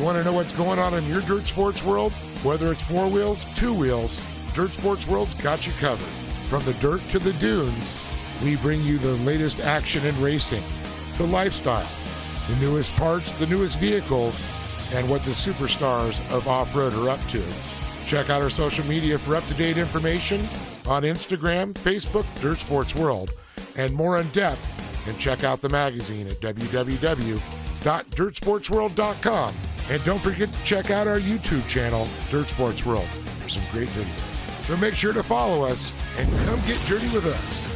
want to know what's going on in your dirt sports world? Whether it's 4 wheels, 2 wheels, Dirt Sports World's got you covered. From the dirt to the dunes, we bring you the latest action in racing, to lifestyle, the newest parts, the newest vehicles, and what the superstars of off-road are up to. Check out our social media for up-to-date information on Instagram, Facebook, Dirt Sports World, and more in depth. And check out the magazine at www.dirtsportsworld.com. And don't forget to check out our YouTube channel, Dirt Sports World, for some great videos. So make sure to follow us and come get dirty with us.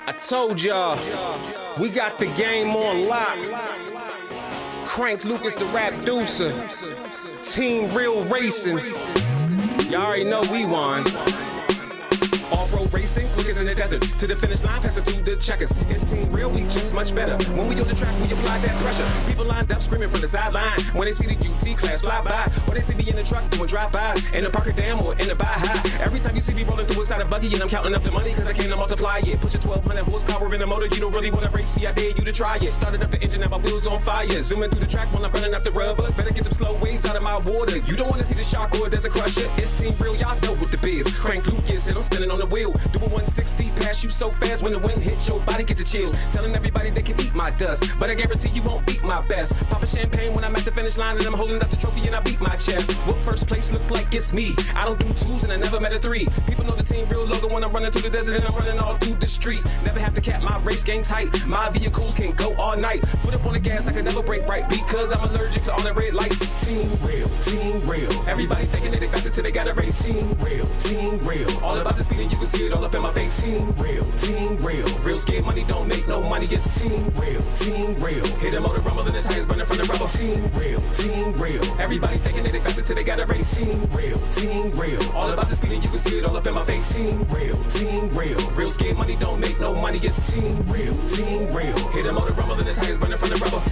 I told y'all, we got the game on lock. Crank Lucas the rap deucer. Team Real Racing. Y'all already know we won. Off-road racing, quick as in the desert. To the finish line, passing through the checkers. It's Team Real, we just much better. When we on the track, we apply that pressure. People lined up screaming from the sideline. When they see the UT class fly by, or they see me in the truck doing drive-by, in the Parker Dam or in the Baja. Every time you see me rolling through inside a buggy, and I'm counting up the money, cause I came to multiply it. Put your 1200 horsepower in the motor, you don't really wanna race me, I dare you to try it. Started up the engine, now my wheels on fire. Zooming through the track while I'm burning up the rubber. Better get them slow waves out of my water. You don't wanna see the shark or there's a crusher. It's Team Real, y'all know what the biz. Crank Lucas and I'm spinning on the wheel. Doing 160 past you so fast when the wind hits your body, get the chills. Telling everybody they can eat my dust, but I guarantee you won't beat my best. Pop a champagne when I'm at the finish line and I'm holding up the trophy and I beat my chest. What first place look like it's me? I don't do twos and I never met a three. People know the Team Real logo when I'm running through the desert and I'm running all through the streets. Never have to cap my race game tight. My vehicles can go all night. Foot up on the gas, I can never brake right because I'm allergic to all the red lights. Team Real, Team Real. Everybody thinking that they faster till they gotta race. Team Real, Team Real. All about the speed and you can see it all up in my face. Team Real, Team Real. Real scared money don't make no money. It's Team Real, Team Real. Hit the motor rumble and the tires burning from the rubble. Team Real, Team Real. Everybody thinking that they faster till they gotta race. Team Real, Team Real. All about the speed and you can see it all up in my face. Team Real, Team Real. Real scared money don't make no money. It's Team Real, Team Real. Hit the motor rumble and the tires burning from the rubble.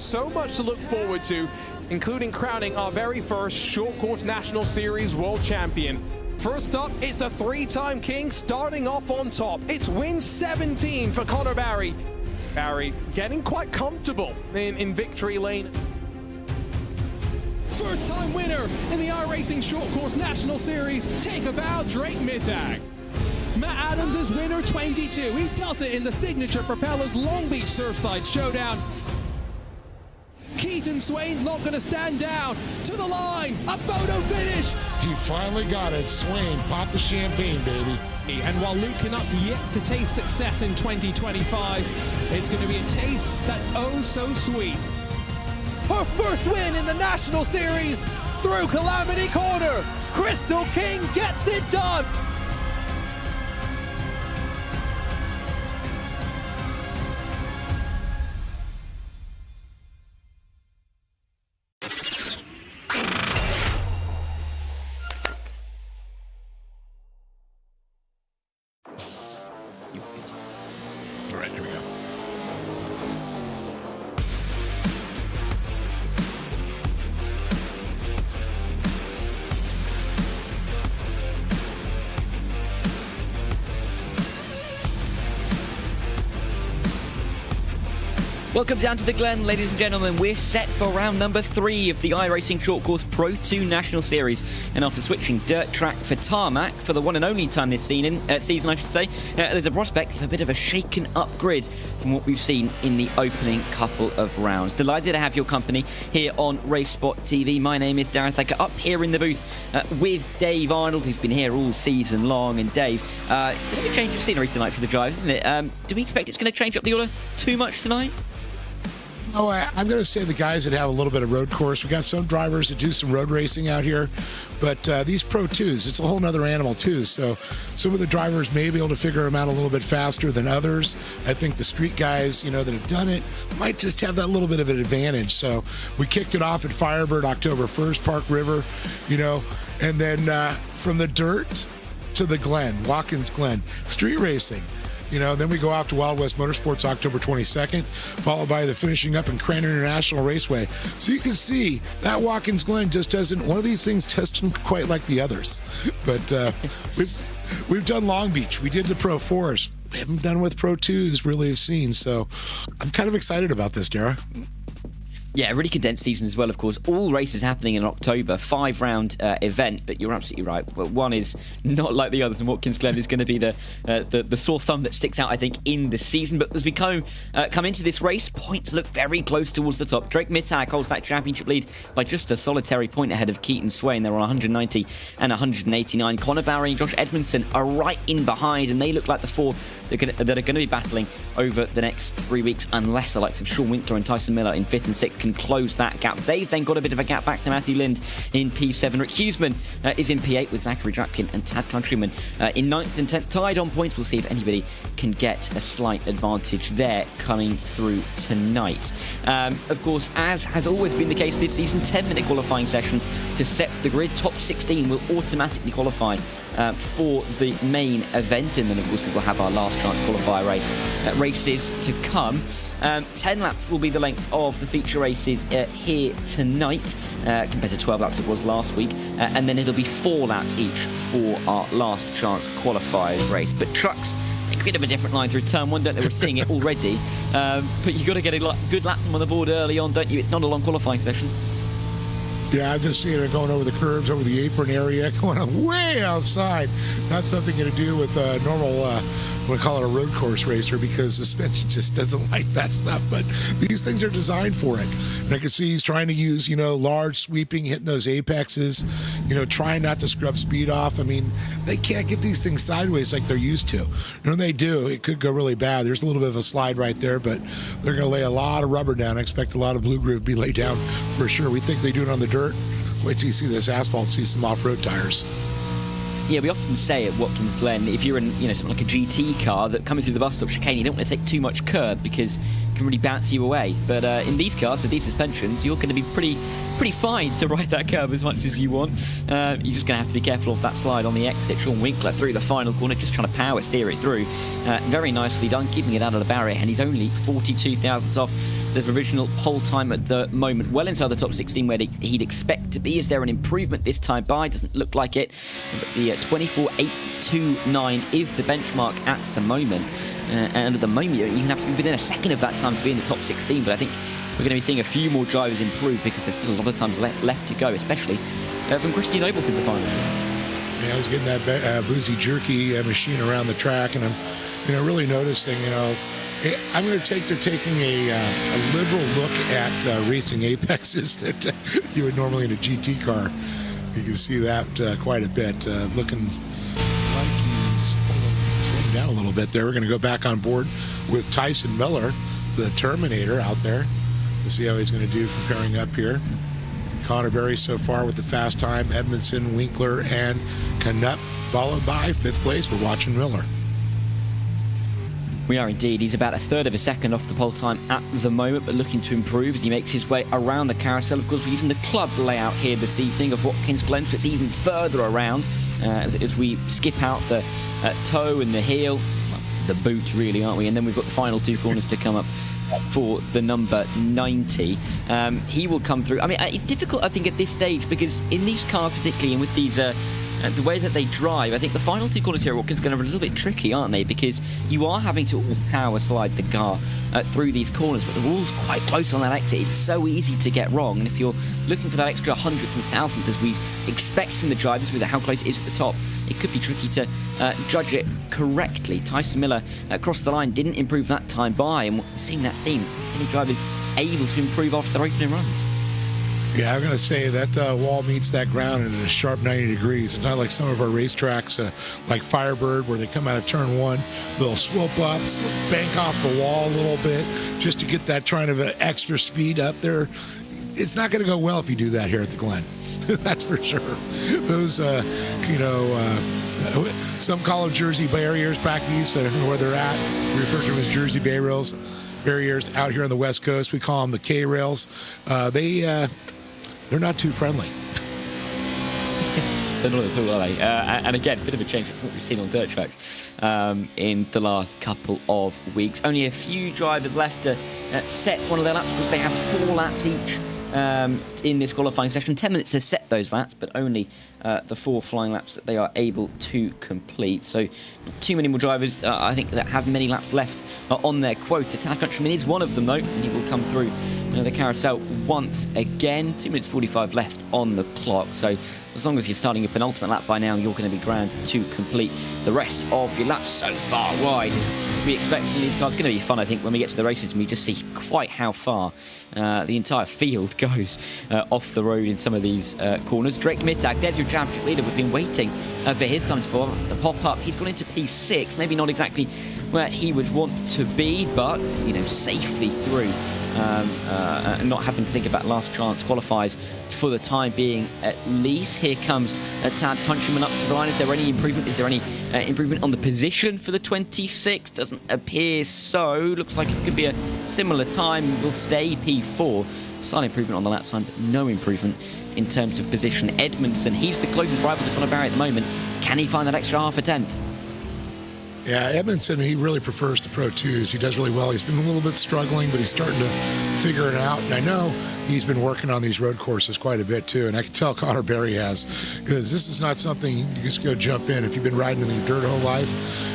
so much to look forward to, including crowning our very first short course National Series World Champion. First up, it's the three-time king starting off on top. It's win 17 for Connor Barry. Barry getting quite comfortable in victory lane. First-time winner in the iRacing Short Course National Series. Take a bow, Drake Mittag. Matt Adams is winner 22. He does it in the signature Propellers Long Beach Surfside Showdown. Keaton Swain's not going to stand down. To the line, a photo finish. He finally got it. Swain, pop the champagne, baby. And while Luke Canuck's yet to taste success in 2025, it's going to be a taste that's oh so sweet. Her first win in the National Series through Calamity Corner. Crystal King gets it done. All right, here we go. Welcome down to the Glen, ladies and gentlemen. We're set for round number 3 of the iRacing Short Course Pro 2 National Series. And after switching dirt track for tarmac for the one and only time this season, there's a prospect of a bit of a shaken up grid from what we've seen in the opening couple of rounds. Delighted to have your company here on RaceSpotTV. My name is Darren Thacker, up here in the booth with Dave Arnold, who's been here all season long. And Dave, bit of a change of scenery tonight for the drivers, isn't it? Do we expect it's going to change up the order too much tonight? Oh, I'm going to say the guys that have a little bit of road course. We got some drivers that do some road racing out here, but these Pro 2s, it's a whole nother animal too. So some of the drivers may be able to figure them out a little bit faster than others. I think the street guys, that have done it might just have that little bit of an advantage. So we kicked it off at Firebird October 1st, Park River, and then from the dirt to the Glen, Watkins Glen, street racing. Then we go off to Wild West Motorsports October 22nd, followed by the finishing up in Crane International Raceway. So you can see that Watkins Glen just doesn't, one of these things doesn't quite like the others. But we've done Long Beach. We did the Pro 4s. We haven't done with Pro 2s, really have seen. So I'm kind of excited about this, Dara. Yeah, a really condensed season as well, of course. All races happening in October, 5-round event, but you're absolutely right. But one is not like the others, and Watkins Glen is going to be the sore thumb that sticks out, I think, in the season. But as we come into this race, points look very close towards the top. Drake Mittag holds that championship lead by just a solitary point ahead of Keaton Swain. They're on 190 and 189. Connor Barry and Josh Edmondson are right in behind, and they look like the four that are going to be battling over the next 3 weeks, unless the likes of Sean Winkler and Tyson Miller in 5th and 6th can close that gap. They've then got a bit of a gap back to Matthew Lind in P7. Rick Huseman is in P8 with Zachary Drapkin and Tad Countryman in 9th and 10th, tied on points. We'll see if anybody can get a slight advantage there coming through tonight. Of course, as has always been the case this season, 10-minute qualifying session to set the grid. Top 16 will automatically qualify for the main event, and then of course we will have our last chance qualifier races to come. 10 laps will be the length of the feature races here tonight, compared to 12 laps it was last week, and then it'll be 4 laps each for our last chance qualifier race. But trucks, a bit of a different line through turn 1, don't they? We're seeing it already, but you've got to get a good lap time on the board early on, don't you? It's not a long qualifying session. Yeah, I've just seen it going over the curves, over the apron area, going on way outside. Not something to do with normal, we call it a road course racer, because suspension just doesn't like that stuff. But these things are designed for it. And I can see he's trying to use, large sweeping, hitting those apexes, trying not to scrub speed off. I mean, they can't get these things sideways like they're used to. And when they do, it could go really bad. There's a little bit of a slide right there, but they're going to lay a lot of rubber down. I expect a lot of blue groove to be laid down for sure. We think they do it on the dirt. Wait till you see this asphalt, see some off-road tires. Yeah, we often say at Watkins Glen, if you're in, something like a GT car that coming through the bus stop chicane, you don't want to take too much curb because can really bounce you away. But in these cars, with these suspensions, you're going to be pretty fine to ride that curve as much as you want. You're just going to have to be careful of that slide on the exit. Sean Winkler through the final corner, just trying to power steer it through. Very nicely done, keeping it out of the barrier, and he's only 42 thousandths off the provisional pole time at the moment. Well inside the top 16 where he'd expect to be. Is there an improvement this time by? Doesn't look like it. But the 24.829 is the benchmark at the moment. And at the moment, you even have to be within a second of that time to be in the top 16. But I think we're going to be seeing a few more drivers improve because there's still a lot of times left to go, especially from Christian Noble through the final. Yeah, I was getting that boozy jerky machine around the track, and I'm, really noticing, I'm going to they're taking a liberal look at racing apexes that you would normally in a GT car. You can see that quite a bit, looking like he's slowing down a little bit there. We're going to go back on board with Tyson Miller, the Terminator, out there. We'll see how he's going to do comparing up here. Connor Berry so far with the fast time. Edmondson, Winkler, and Canup, followed by 5th place. We're watching Miller. We are indeed. He's about a third of a second off the pole time at the moment, but looking to improve as he makes his way around the carousel. Of course, we're using the club layout here this evening of Watkins Glen, so it's even further around as we skip out the toe and the heel, well, the boot really, aren't we? And then we've got the final 2 corners to come up for the number 90. He will come through. I mean, it's difficult, I think, at this stage because in these cars particularly and with these the way that they drive, I think the final 2 corners here at Watkins are going to be a little bit tricky, aren't they? Because you are having to power slide the car through these corners, but the wall's quite close on that exit. It's so easy to get wrong, and if you're looking for that extra 100th and 1000th as we expect from the drivers with how close it is at the top, it could be tricky to judge it correctly. Tyson Miller across the line didn't improve that time by, and we're seeing that theme. Any drivers able to improve after their opening runs? Yeah, I'm going to say that wall meets that ground in a sharp 90 degrees. It's not like some of our racetracks, like Firebird, where they come out of turn 1, they'll swope up, bank off the wall a little bit, just to get that kind of extra speed up there. It's not going to go well if you do that here at the Glen. That's for sure. Those, some call them Jersey barriers back east. I don't know where they're at. We refer to them as Jersey barriers out here on the West Coast. We call them the K-rails. They're not too friendly. They're not at all, are they? And again, a bit of a change from what we've seen on dirt tracks in the last couple of weeks. Only a few drivers left to set one of their laps because they have 4 laps each in this qualifying session. 10 minutes to set those laps, but only the 4 flying laps that they are able to complete. So not too many more drivers, I think, that have many laps left on their quota. Tad Countryman is one of them, though, and he will come through the carousel once again. 2 minutes 45 left on the clock. So as long as you're starting your penultimate lap by now, you're going to be grand to complete the rest of your laps. So far wide as we expect from these cars. It's going to be fun, I think, when we get to the races and we just see quite how far the entire field goes off the road in some of these corners. Drake Mittag, there's your championship leader. We've been waiting for his time to pop up. He's gone into P6, maybe not exactly where he would want to be, but safely through. Not having to think about last chance qualifiers for the time being at least. Here comes Tad Countryman up to the line. Is there any improvement? Is there any improvement on the position for the 26? Doesn't appear so. Looks like it could be a similar time. Will stay P4. Slight improvement on the lap time, but no improvement in terms of position. Edmondson, he's the closest rival to Connor Barry at the moment. Can he find that extra half a tenth? Yeah, Edmondson, he really prefers the Pro 2s. He does really well. He's been a little bit struggling, but he's starting to figure it out. And I know he's been working on these road courses quite a bit, too. And I can tell Connor Berry has, because this is not something you just go jump in. If you've been riding in your dirt whole life,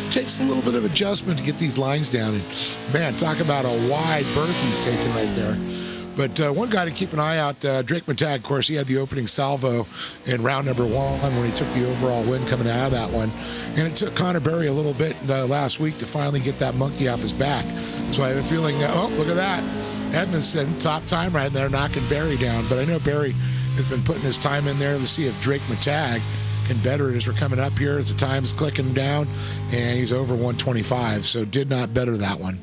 it takes a little bit of adjustment to get these lines down. And, man, talk about a wide berth he's taking right there. But one guy to keep an eye out, Drake Mittag, of course, he had the opening salvo in round number 1 when he took the overall win coming out of that one. And it took Connor Berry a little bit last week to finally get that monkey off his back. So I have a feeling, look at that. Edmondson, top time right there, knocking Berry down. But I know Berry has been putting his time in there. Let's see if Drake Mittag can better it as we're coming up here as the time's clicking down. And he's over 125, so did not better that one.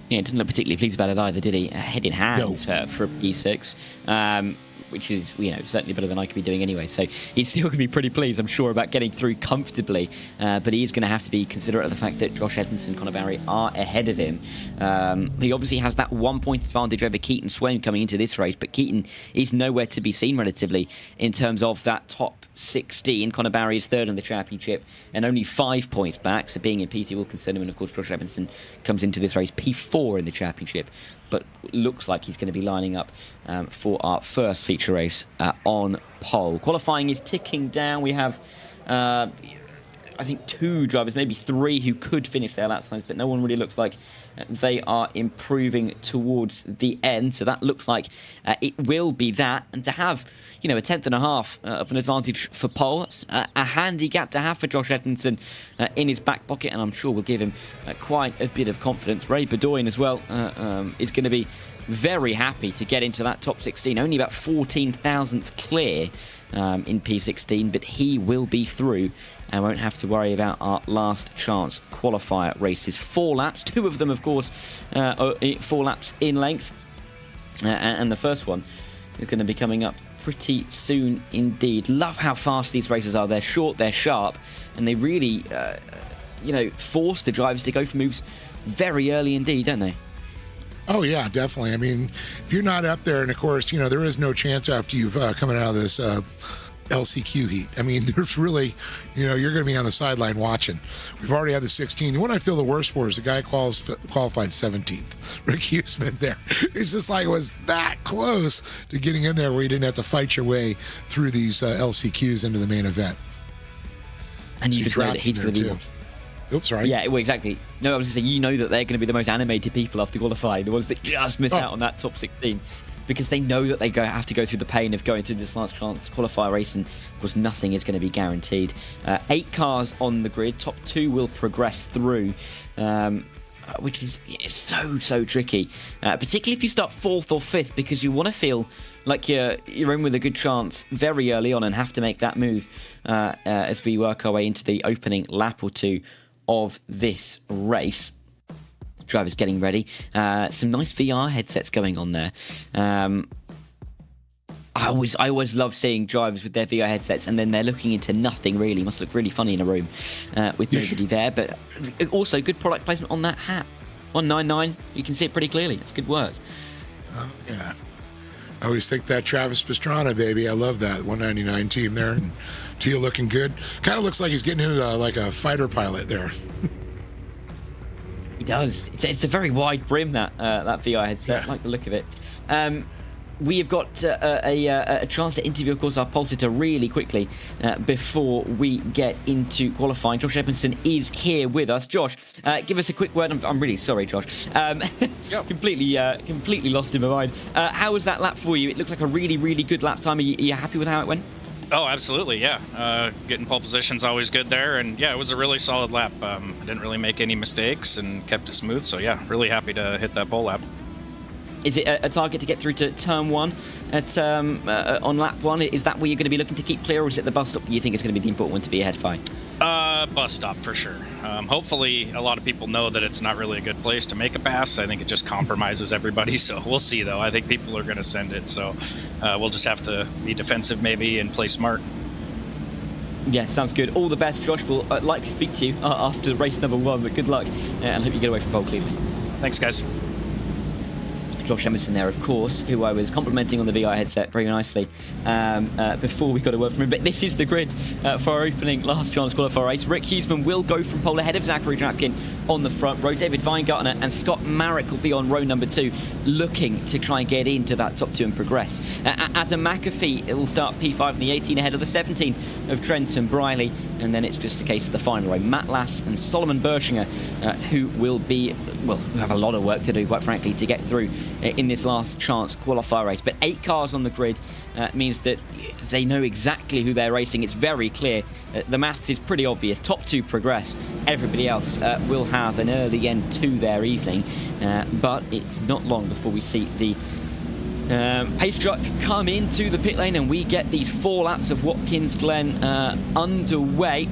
Yeah, didn't look particularly pleased about it either, did he? Head in hands for a P6. which is, certainly better than I could be doing anyway. So he's still going to be pretty pleased, I'm sure, about getting through comfortably. But he is going to have to be considerate of the fact that Josh Edmondson, Conor Barry are ahead of him. He obviously has that 1 point advantage over Keaton Swain coming into this race, but Keaton is nowhere to be seen relatively in terms of that top 16. Conor Barry is third in the championship and only 5 points back, so being in P2 will concern him. And of course, Josh Edmondson comes into this race P4 in the championship, but looks like he's going to be lining up for our first feature race on pole. Qualifying is ticking down. We have I think 2 drivers, maybe 3, who could finish their lap times, but no one really looks like they are improving towards the end. So that looks like it will be that. And to have, a tenth and a half of an advantage for pole, that's a handy gap to have for Josh Edmondson in his back pocket, and I'm sure will give him quite a bit of confidence. Ray Bedoin as well is going to be very happy to get into that top 16. Only about 14 thousandths clear in P16, but he will be through and won't have to worry about our last chance qualifier races. 4 laps, 2 of them, of course, 4 laps in length. And the first one is going to be coming up pretty soon indeed. Love how fast these races are. They're short, they're sharp, and they really, force the drivers to go for moves very early indeed, don't they? Oh, yeah, definitely. I mean, if you're not up there, and of course, there is no chance after you've coming out of this LCQ heat. I mean, there's really, you're going to be on the sideline watching. We've already had the 16. The one I feel the worst for is the guy qualified 17th. Rick Huseman there. It's just like it was that close to getting in there where you didn't have to fight your way through these LCQs into the main event. And you just know that he's going to be... Oops, sorry. Yeah, well, exactly. No, I was just saying, that they're going to be the most animated people after qualifying, the ones that just miss out on that top 16, because they know that they have to go through the pain of going through this last chance qualifier race, and of course nothing is going to be guaranteed. 8 cars on the grid, top 2 will progress through, which is so tricky, particularly if you start 4th or 5th, because you want to feel like you're in with a good chance very early on and have to make that move as we work our way into the opening lap or 2 of this race. Drivers getting ready. Some nice VR headsets going on there. I always love seeing drivers with their VR headsets and then they're looking into nothing really. Must look really funny in a room with nobody there. But also good product placement on that hat. 199, you can see it pretty clearly. It's good work. Oh, yeah. I always think that Travis Pastrana, baby. I love that 199 team there. And Teal looking good. Kind of looks like he's getting into like a fighter pilot there. He does. It's a very wide brim, that VR headset. Yeah. I like the look of it. We have got a chance to interview, of course, our pole sitter really quickly before we get into qualifying. Josh Edmondson is here with us. Josh, give us a quick word. I'm really sorry, Josh. Completely lost in my mind. How was that lap for you? It looked like a really, really good lap time. Are you happy with how it went? Oh, absolutely, yeah. Getting pole position's always good there, and yeah, it was a really solid lap. I didn't really make any mistakes and kept it smooth, so yeah, really happy to hit that pole lap. Is it a target to get through to turn 1 at on lap 1? Is that where you're going to be looking to keep clear, or is it the bus stop that you think is going to be the important one to be ahead by? Bus stop for sure. Hopefully a lot of people know that it's not really a good place to make a pass. I think it just compromises everybody, so we'll see though. I think people are going to send it, so we'll just have to be defensive maybe and play smart. Yeah, sounds good. All the best, Josh. We'll like to speak to you after race number 1, but good luck and hope you get away from pole cleanly. Thanks, guys. Josh Emerson there, of course, who I was complimenting on the VR headset very nicely before we got a word from him. But this is the grid for our opening last chance qualifier race. Rick Huseman will go from pole ahead of Zachary Drapkin on the front row. David Weingartner and Scott Marrick will be on row number 2, looking to try and get into that top 2 and progress. Adam McAfee will start P5 in the 18 ahead of the 17 of Trenton Briley. And then it's just a case of the final row. Matt Lass and Solomon Bershinger, who have a lot of work to do, quite frankly, to get through in this last chance qualifier race. But 8 cars on the grid means that they know exactly who they're racing. It's very clear. The maths is pretty obvious. Top 2 progress. Everybody else will have an early end to their evening. But it's not long before we see the pace truck come into the pit lane and we get these 4 laps of Watkins Glen underway.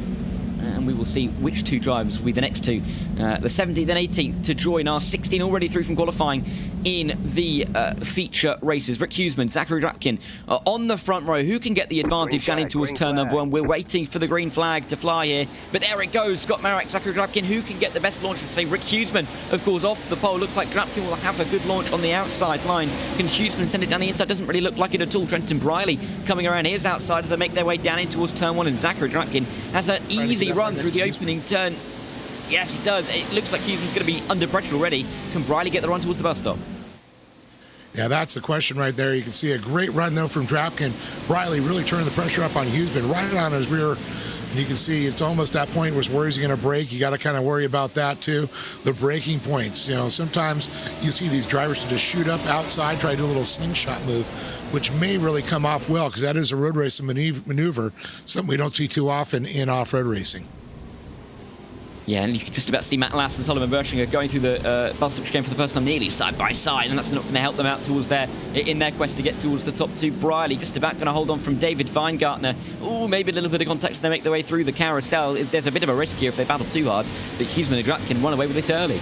And we will see which 2 drivers will be the next 2. The 17th and 18th to join our 16 already through from qualifying in the feature races. Rick Huseman, Zachary Drapkin on the front row. Who can get the advantage down in towards turn number 1? We're waiting for the green flag to fly here, but there it goes. Scott Marek, Zachary Drapkin. Who can get the best launch? Say Rick Huseman, of course, off the pole. Looks like Drapkin will have a good launch on the outside line. Can Huseman send it down the inside? Doesn't really look like it at all. Trenton Briley coming around his outside as they make their way down in towards turn 1, and Zachary Drapkin has an easy run through the opening turn. Yes, it does. It looks like Huseman's going to be under pressure already. Can Briley get the run towards the bus stop? Yeah, that's the question right there. You can see a great run, though, from Drapkin. Briley really turning the pressure up on Huseman, right on his rear. And you can see it's almost that point where he's going to brake. You got to kind of worry about that, too. The braking points. You know, sometimes you see these drivers to just shoot up outside, try to do a little slingshot move, which may really come off well because that is a road racing maneuver, something we don't see too often in off-road racing. Yeah, and you can just about see Matt Lass and Solomon Bershinger going through the bus stop chicane for the first time, nearly side by side, and that's not going to help them out towards in their quest to get towards the top two. Briley just about going to hold on from David Weingartner. Oh, maybe a little bit of contact as they make their way through the carousel. There's a bit of a risk here if they battle too hard, but Huseman and Drapkin run away with this early.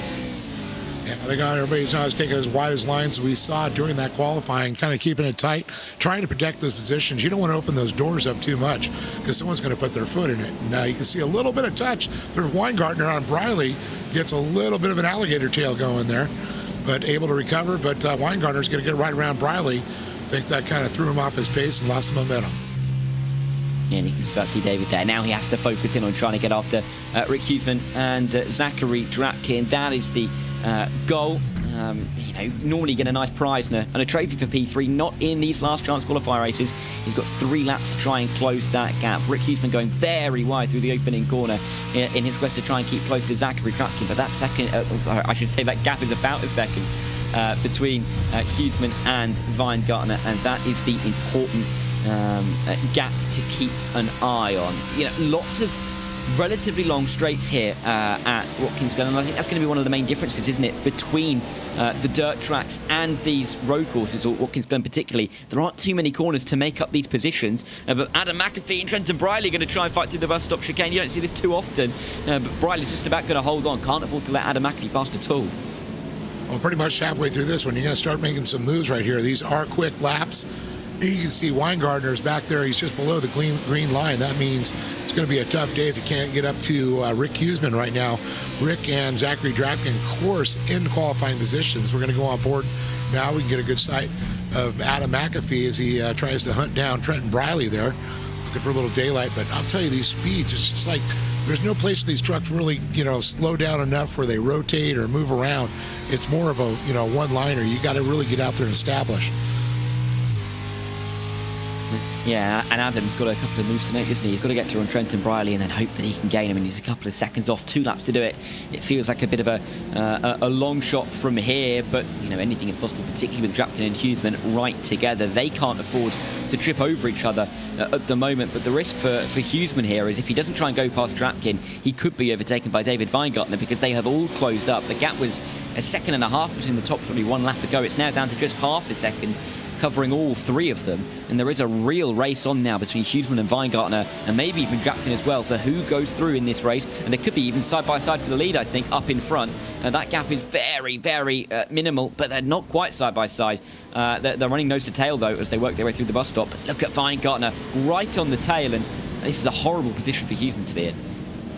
Yeah, they got everybody's not taking as wide as lines as we saw during that qualifying, kind of keeping it tight, trying to protect those positions. You don't want to open those doors up too much because someone's going to put their foot in it. Now you can see a little bit of touch. There's Weingartner on Briley, gets a little bit of an alligator tail going there, but able to recover. But Weingartner's going to get right around Briley. I think that kind of threw him off his pace and lost the momentum. Yeah, and you can just about see David there. Now he has to focus in on trying to get after Rick Huseman and Zachary Drapkin. That is the goal. You know, normally get a nice prize and a trophy for P3, not in these last chance qualifier races. He's got 3 laps to try and close that gap. Rick Huseman going very wide through the opening corner in his quest to try and keep close to Zachary Drapkin, but that second, I should say that gap is about a second between Huseman and Weingartner, and that is the important gap to keep an eye on. You know, lots of relatively long straights here at Watkins Glen, and I think that's going to be one of the main differences, isn't it, between the dirt tracks and these road courses, or Watkins Glen particularly. There aren't too many corners to make up these positions, but Adam McAfee and Trenton Briley are going to try and fight through the bus stop chicane. You don't see this too often, but Briley's just about going to hold on. Can't afford to let Adam McAfee pass at all. Well, pretty much halfway through this one, you're going to start making some moves right here. These are quick laps. You can see Weingartner's back there. He's just below the green line. That means it's going to be a tough day if you can't get up to Rick Huseman right now. Rick and Zachary Drapkin, of course, in qualifying positions. We're going to go on board now. We can get a good sight of Adam McAfee as he tries to hunt down Trenton Briley there, looking for a little daylight. But I'll tell you, these speeds, it's just like there's no place for these trucks really, you know, slow down enough where they rotate or move around. It's more of a, you know, one-liner. You got to really get out there and establish. Yeah, and Adam's got a couple of moves to make, isn't he? He's got to get through on Trenton Briley and then hope that he can gain him. And he's a couple of seconds off, 2 laps to do it. It feels like a bit of a long shot from here, but you know, anything is possible, particularly with Drapkin and Huseman right together. They can't afford to trip over each other at the moment, but the risk for Huseman here is if he doesn't try and go past Drapkin, he could be overtaken by David Weingartner because they have all closed up. The gap was 1.5 seconds between the top 3, 1 lap ago. It's now down to just half a second, covering all 3 of them, and there is a real race on now between Huseman and Weingartner, and maybe even Drapkin as well, for who goes through in this race. And they could be even side by side for the lead, I think, up in front. And that gap is very, very minimal, but they're not quite side by side. They're running nose to tail, though, as they work their way through the bus stop. But look at Weingartner right on the tail, and this is a horrible position for Huseman to be in.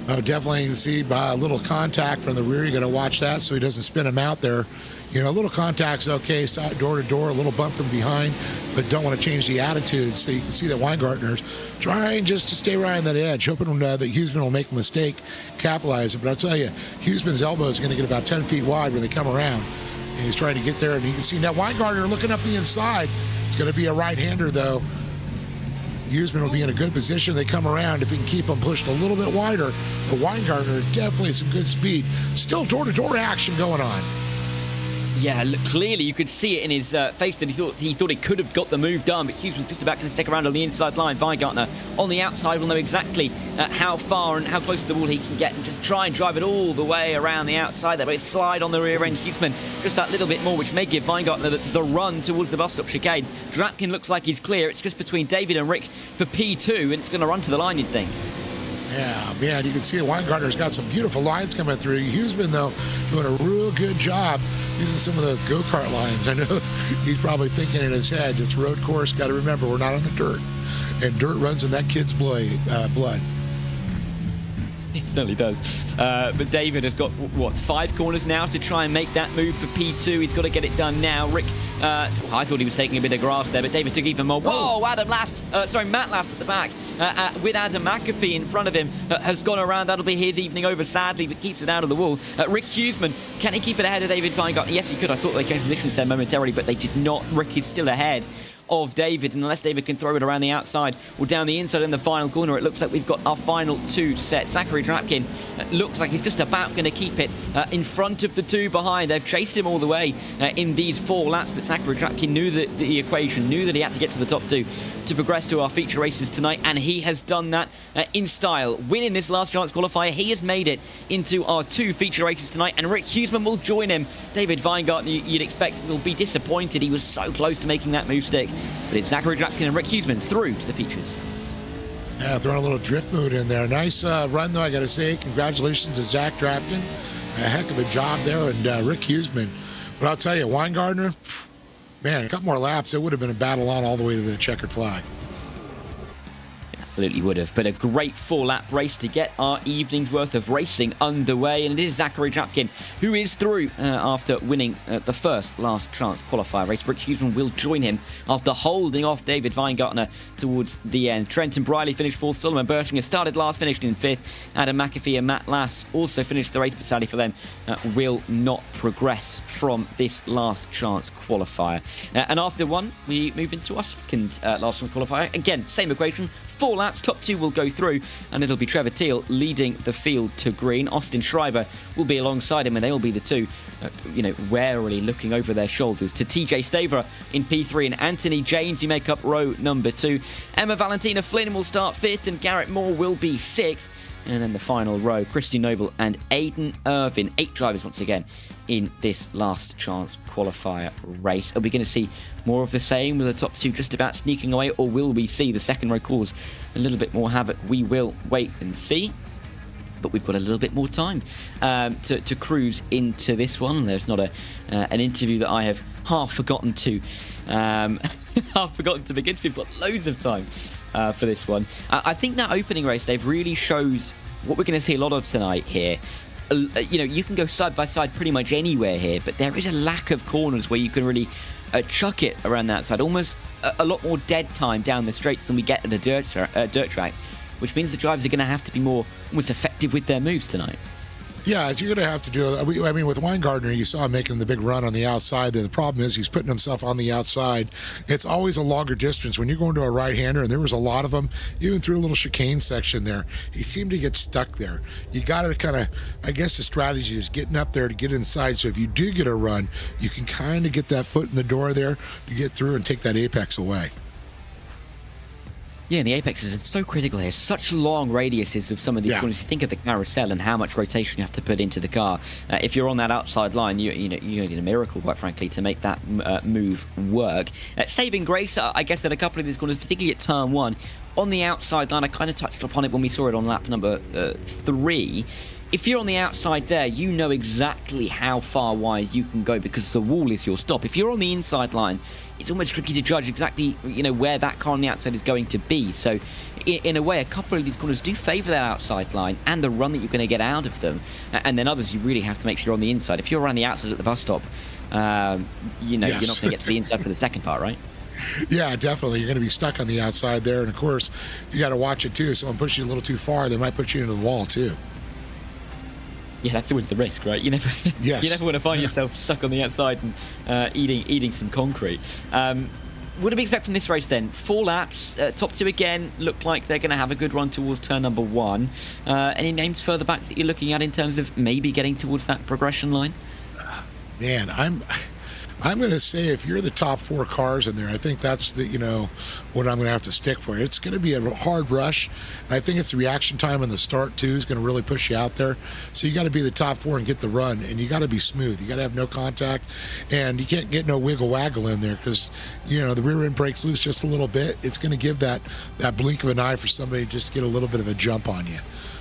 Oh, definitely. You can see by a little contact from the rear. You got to watch that so he doesn't spin him out there. You know, a little contact's okay, side door to door, a little bump from behind, but don't want to change the attitude. So you can see that Weingartner's trying just to stay right on that edge, hoping that Huseman will make a mistake, capitalize it. But I'll tell you, Huseman's elbow is going to get about 10 feet wide when they come around. And he's trying to get there, and you can see now Weingartner looking up the inside. It's going to be a right-hander, though. Huseman will be in a good position. They come around if he can keep them pushed a little bit wider. But Weingartner definitely some good speed. Still door-to-door action going on. Yeah, look, clearly you could see it in his face that he thought he could have got the move done, but Huseman was just about going to stick around on the inside line. Weingartner on the outside will know exactly how far and how close to the wall he can get and just try and drive it all the way around the outside. They both slide on the rear end. Huseman just that little bit more, which may give Weingartner the run towards the bus stop chicane. Drapkin looks like he's clear. It's just between David and Rick for P2, and it's going to run to the line, you'd think. Yeah, man, you can see Weingartner's got some beautiful lines coming through. Huseman, though, doing a real good job using some of those go-kart lines. I know he's probably thinking in his head, it's road course. Got to remember, we're not on the dirt. And dirt runs in that kid's blood. It certainly does. But David has got, what, 5 corners now to try and make that move for P2. He's got to get it done now. Rick, I thought he was taking a bit of grass there, but David took even more. Whoa, Matt Last at the back with Adam McAfee in front of him has gone around. That'll be his evening over, sadly, but keeps it out of the wall. Rick Huseman, can he keep it ahead of David Weingart? Yes, he could. I thought they changed positions there momentarily, but they did not. Rick is still ahead of David, and unless David can throw it around the outside or down the inside in the final corner, it looks like we've got our final 2 sets. Zachary Drapkin looks like he's just about going to keep it in front of the 2 behind. They've chased him all the way in these 4 laps, but Zachary Drapkin knew the equation, knew that he had to get to the top 2 to progress to our feature races tonight, and he has done that in style. Winning this last chance qualifier, he has made it into our 2 feature races tonight, and Rick Huseman will join him. David Weingart, you'd expect, will be disappointed. He was so close to making that move stick, but it's Zachary Drapkin and Rick Huseman through to the features. Yeah, throwing a little drift mode in there. Nice run, though, I got to say. Congratulations to Zach Drapkin. A heck of a job there, and Rick Huseman. But I'll tell you, Weingartner, man, a couple more laps, it would have been a battle on all the way to the checkered flag. Absolutely would have, but a great 4-lap race to get our evening's worth of racing underway, and it is Zachary Drapkin who is through after winning the first last chance qualifier race. Rick Huseman will join him after holding off David Weingartner towards the end. Trenton Briley finished 4th, Solomon Berchinger started last, finished in 5th. Adam McAfee and Matt Lass also finished the race, but sadly for them will not progress from this last chance qualifier. And after one, we move into our second last chance qualifier. Again, same equation, 4 laps, top 2 will go through, and it'll be Trevor Teal leading the field to green. Austin Schreiber will be alongside him, and they'll be the 2, warily looking over their shoulders to TJ Staver in P3 and Anthony James, who make up row number 2. Emma Valentina Flynn will start 5th, and Garrett Moore will be 6th. And then the final row, Christian Noble and Aidan Irvin. 8 drivers once again in this last chance qualifier race. Are we going to see more of the same with the top 2 just about sneaking away, or will we see the second row cause a little bit more havoc? We will wait and see. But we've got a little bit more time to cruise into this one. There's not an interview that I have half forgotten to begin. So we've got loads of time for this one. I think that opening race, Dave, really shows what we're going to see a lot of tonight here. You can go side by side pretty much anywhere here, but there is a lack of corners where you can really chuck it around that side. Almost a lot more dead time down the straights than we get at the dirt track, which means the drivers are going to have to be more almost effective with their moves tonight. Yeah, you're going to have to do it. I mean, with Weingartner, you saw him making the big run on the outside there. The problem is he's putting himself on the outside. It's always a longer distance. When you're going to a right-hander, and there was a lot of them, even through a little chicane section there, he seemed to get stuck there. You got to kind of, I guess the strategy is getting up there to get inside. So if you do get a run, you can kind of get that foot in the door there to get through and take that apex away. Yeah, and the apexes are so critical here. Such long radiuses of some of these corners. You think of the carousel and how much rotation you have to put into the car. If you're on that outside line, you need a miracle, quite frankly, to make that move work. Saving grace, I guess, at a couple of these corners, particularly at turn 1, on the outside line. I kind of touched upon it when we saw it on lap number 3. If you're on the outside there, you know exactly how far wide you can go because the wall is your stop. If you're on the inside line, it's almost tricky to judge exactly where that car on the outside is going to be. So in a way, a couple of these corners do favour that outside line and the run that you're going to get out of them. And then others, you really have to make sure you're on the inside. If you're around the outside at the bus stop, you're not going to get to the inside for the second part, right? Yeah, definitely. You're going to be stuck on the outside there. And of course, if you got to watch it too, if someone pushes you a little too far, they might put you into the wall too. Yeah, that's always the risk, right? You never want to find yourself stuck on the outside and eating some concrete. What do we expect from this race then? 4 laps, top 2 again look like they're going to have a good run towards turn number 1. Any names further back that you're looking at in terms of maybe getting towards that progression line? Man, I'm going to say if you're the top 4 cars in there, I think that's what I'm going to have to stick for. It's going to be a hard rush. I think it's the reaction time in the start too is going to really push you out there. So you got to be the top 4 and get the run, and you got to be smooth. You got to have no contact, and you can't get no wiggle waggle in there because the rear end breaks loose just a little bit. It's going to give that blink of an eye for somebody to just get a little bit of a jump on you.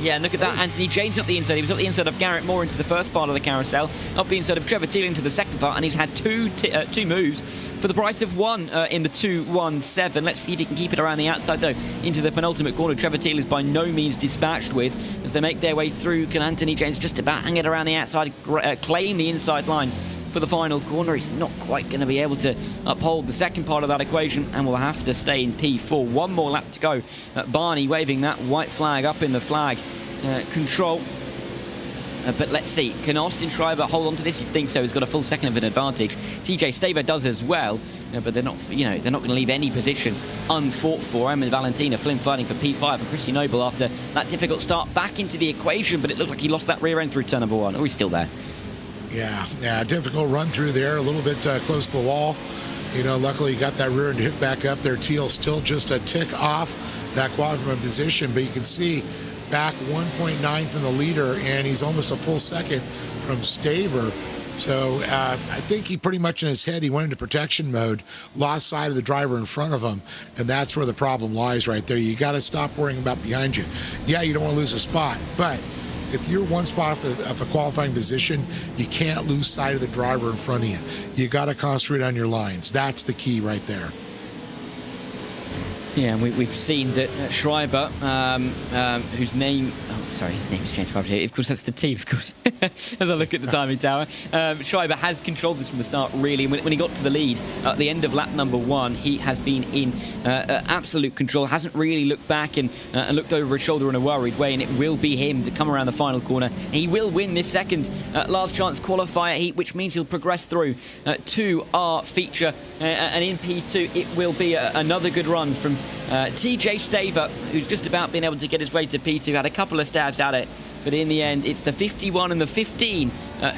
Yeah, and look at that. Anthony James up the inside. He was up the inside of Garrett Moore into the first part of the carousel, up the inside of Trevor Teal into the second part, and he's had two moves for the price of one in the 2-1-7. Let's see if he can keep it around the outside, though, into the penultimate corner. Trevor Teal is by no means dispatched with. As they make their way through, can Anthony James just about hang it around the outside, claim the inside line for the final corner? He's not quite going to be able to uphold the second part of that equation, and will have to stay in P4. One more lap to go. Barney waving that white flag up in the flag control. But let's see, can Austin Schreiber hold on to this? You'd think so. He's got a full second of an advantage. TJ Staver does as well, but they're not, they're not going to leave any position unfought for. Eamon Valentina, Flynn fighting for P5, and Christy Noble after that difficult start back into the equation, but it looked like he lost that rear end through turn number 1. Oh, he's still there. Yeah, difficult run through there, a little bit close to the wall. Luckily you got that rear end hit back up there. Teal still just a tick off that quadrant position, but you can see back 1.9 from the leader, and he's almost a full second from Staver. So I think he pretty much in his head, he went into protection mode, lost sight of the driver in front of him, and that's where the problem lies right there. You got to stop worrying about behind you. Yeah, you don't want to lose a spot, but if you're one spot of a qualifying position, you can't lose sight of the driver in front of you. You got to concentrate on your lines. That's the key right there. Yeah, and we've seen that Schreiber, whose name... his name has changed. Of course, that's the team, of course, as I look at the timing tower. Schreiber has controlled this from the start, really. When he got to the lead at the end of lap number 1, he has been in absolute control, hasn't really looked back and looked over his shoulder in a worried way, and it will be him to come around the final corner. He will win this second last chance qualifier heat, which means he'll progress through to our feature, and in P2 it will be another good run from TJ Staver, who's just about been able to get his way to P2, had a couple of stabs at it, but in the end it's the 51 and the 15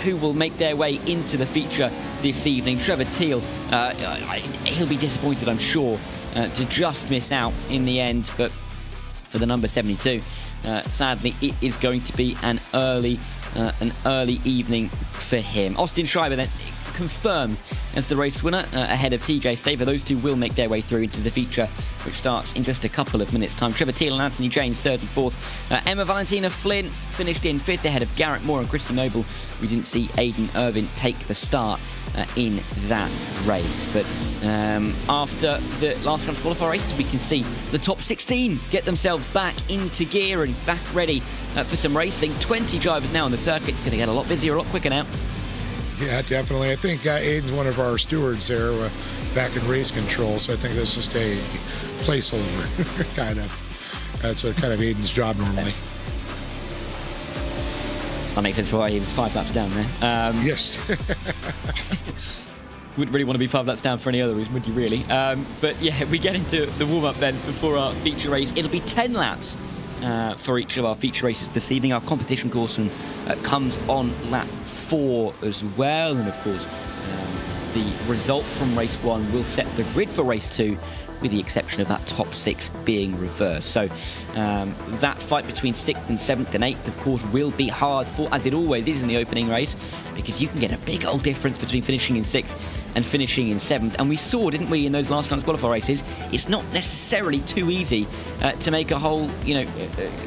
who will make their way into the feature this evening. Trevor Teal, he'll be disappointed, I'm sure, to just miss out in the end, but for the number 72, sadly it is going to be an early evening for him. Austin Schreiber then confirmed as the race winner ahead of TJ Staver. Those two will make their way through into the feature, which starts in just a couple of minutes' time. Trevor Teal and Anthony James 3rd and 4th. Emma Valentina Flynn finished in 5th ahead of Garrett Moore and Christy Noble. We didn't see Aidan Irvin take the start in that race, but after the last round of qualifier races, we can see the top 16 get themselves back into gear and back ready for some racing. 20 drivers now on the circuit. It's going to get a lot busier, a lot quicker now. Yeah, definitely. I think Aiden's one of our stewards there back in race control, so I think that's just a placeholder, kind of. That's what kind of Aiden's job normally. That makes sense for why he was 5 laps down there. Yes. Wouldn't really want to be 5 laps down for any other reason, would you really? But yeah, we get into the warm-up then before our feature race. It'll be 10 laps for each of our feature races this evening. Our competition course comes on lap 4 as well, and of course the result from race 1 will set the grid for race 2, with the exception of that top 6 being reversed. So that fight between 6th and 7th and 8th, of course, will be hard fought, as it always is in the opening race, because you can get a big old difference between finishing in 6th and finishing in 7th. And we saw, didn't we, in those last round qualifier races, it's not necessarily too easy to make a whole,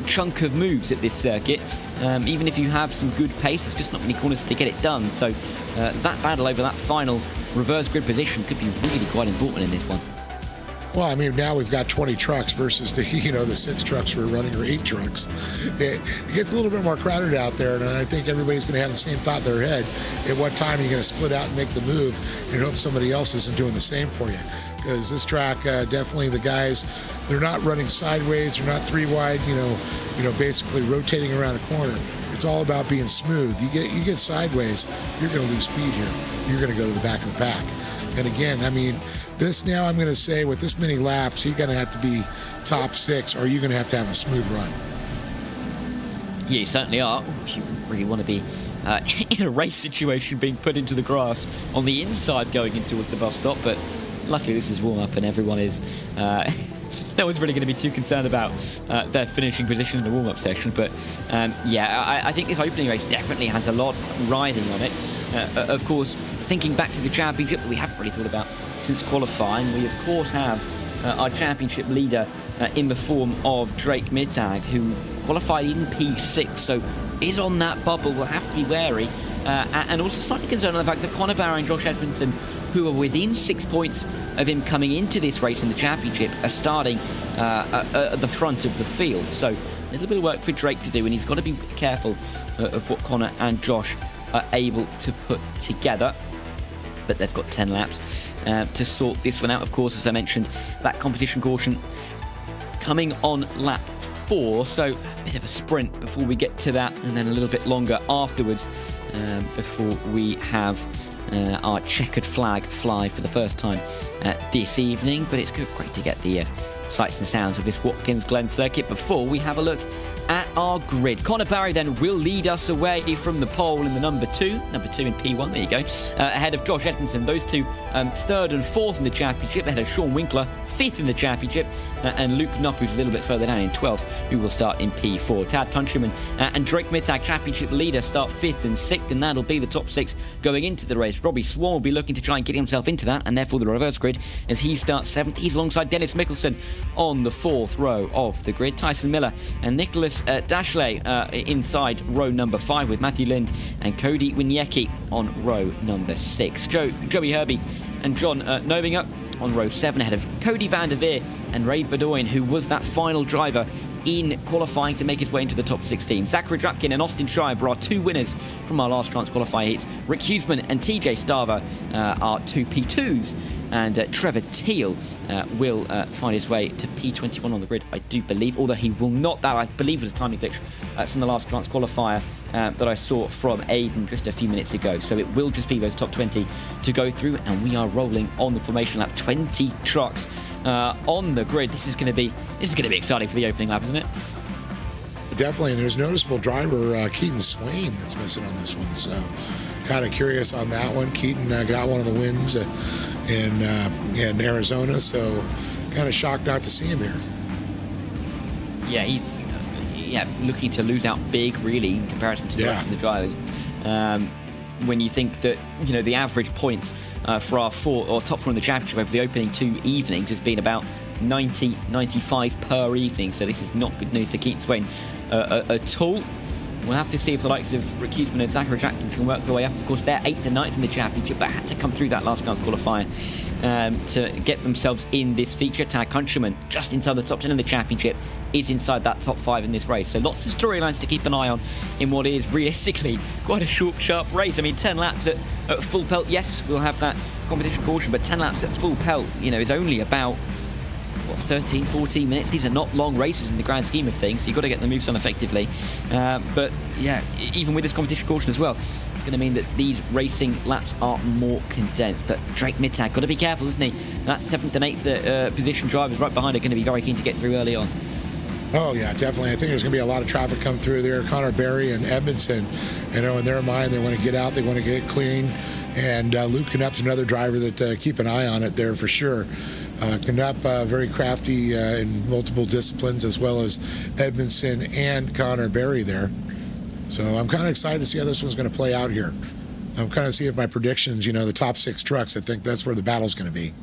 chunk of moves at this circuit. Even if you have some good pace, there's just not many corners to get it done. So that battle over that final reverse grid position could be really quite important in this one. Well, I mean, now we've got 20 trucks versus the 6 trucks we're running, or 8 trucks. It gets a little bit more crowded out there, and I think everybody's going to have the same thought in their head. At what time are you going to split out and make the move and hope somebody else isn't doing the same for you? Because this track, definitely the guys, they're not running sideways, they're not 3 wide, basically rotating around a corner. It's all about being smooth. You get sideways, you're going to lose speed here. You're going to go to the back of the pack. And again, I mean, this now I'm going to say with this many laps, you're going to have to be top 6, or you're going to have a smooth run. Yeah, you certainly are. You really want to be in a race situation, being put into the grass on the inside going in towards the bus stop, but luckily this is warm-up and everyone is... no one's really going to be too concerned about their finishing position in the warm-up section, but I think this opening race definitely has a lot riding on it. Of course, thinking back to the championship that we haven't really thought about since qualifying, we of course have our championship leader in the form of Drake Mittag, who qualified in P6, so is on that bubble. We'll have to be wary. And also slightly concerned on the fact that Conor Barry and Josh Edmondson, who are within 6 points of him coming into this race in the championship, are starting at the front of the field. So a little bit of work for Drake to do, and he's got to be careful of what Conor and Josh are able to put together. But they've got 10 laps to sort this one out. Of course, as I mentioned, that competition caution coming on lap 4, so a bit of a sprint before we get to that, and then a little bit longer afterwards before we have our checkered flag fly for the first time this evening. But it's great to get the sights and sounds of this Watkins Glen circuit before we have a look at our grid. Conor Barry then will lead us away from the pole in the number 2 in P1, there you go, ahead of Josh Edmondson. Those two 3rd and 4th in the championship, ahead of Sean Winkler, 5th in the championship, and Luke Knopp, who's a little bit further down in 12th, who will start in P4. Tad Countryman and Drake Mittag, championship leader, start 5th and 6th, and that'll be the top 6 going into the race. Robbie Swan will be looking to try and get himself into that, and therefore the reverse grid, as he starts 7th. He's alongside Dennis Mickelson on the 4th row of the grid. Tyson Miller and Nicholas Dashley inside row number 5, with Matthew Lind and Cody Winiecki on row number 6. Joey Herbie and John Nobinger on row 7, ahead of Cody van der Veer and Ray Bedoin, who was that final driver in qualifying to make his way into the top 16. Zachary Drapkin and Austin Schreiber are 2 winners from our last chance qualifier heats. Rick Huseman and TJ Stava are 2 P2s, and Trevor Teal will find his way to P21 on the grid, I do believe, although he will not. That, I believe, was a timing glitch from the last chance qualifier that I saw from Aiden just a few minutes ago. So it will just be those top 20 to go through, and we are rolling on the formation lap. 20 trucks on the grid. This is going to be exciting for the opening lap, isn't it? Definitely, and there's noticeable driver Keaton Swain that's missing on this one, so kind of curious on that one. Keaton got one of the wins in Arizona, so kind of shocked not to see him here. Yeah, he's looking to lose out big, really, in comparison to the rest of the drivers. When you think that, you know, the average points for our top 4 in the championship over the opening 2 evenings has been about 90, 95 per evening, so this is not good news for Keaton Swain at all. We'll have to see if the likes of Rick Huseman and Zachary Drapkin can work their way up. Of course, they're 8th and 9th in the championship, but had to come through that last chance qualifier to get themselves in this feature. Tad Countryman, just inside the top 10 in the championship, is inside that top 5 in this race. So lots of storylines to keep an eye on in what is realistically quite a short, sharp race. I mean, 10 laps at full pelt. Yes, we'll have that competition caution, but 10 laps at full pelt, you know, is only about 13, 14 minutes. These are not long races in the grand scheme of things, so you've got to get the moves done effectively. But yeah, even with this competition caution as well, it's going to mean that these racing laps are more condensed. But Drake Mittag, got to be careful, isn't he? That 7th and 8th position drivers right behind are going to be very keen to get through early on. Oh, yeah, definitely. I think there's going to be a lot of traffic come through there. Conor Barry and Edmondson, you know, in their mind, they want to get out, they want to get clean. And Luke Knapp's another driver that keep an eye on it there for sure. Knapp, very crafty in multiple disciplines, as well as Edmondson and Conor Barry there. So I'm kind of excited to see how this one's going to play out here. I'm kind of see if my predictions, you know, the top 6 trucks, I think that's where the battle's going to be.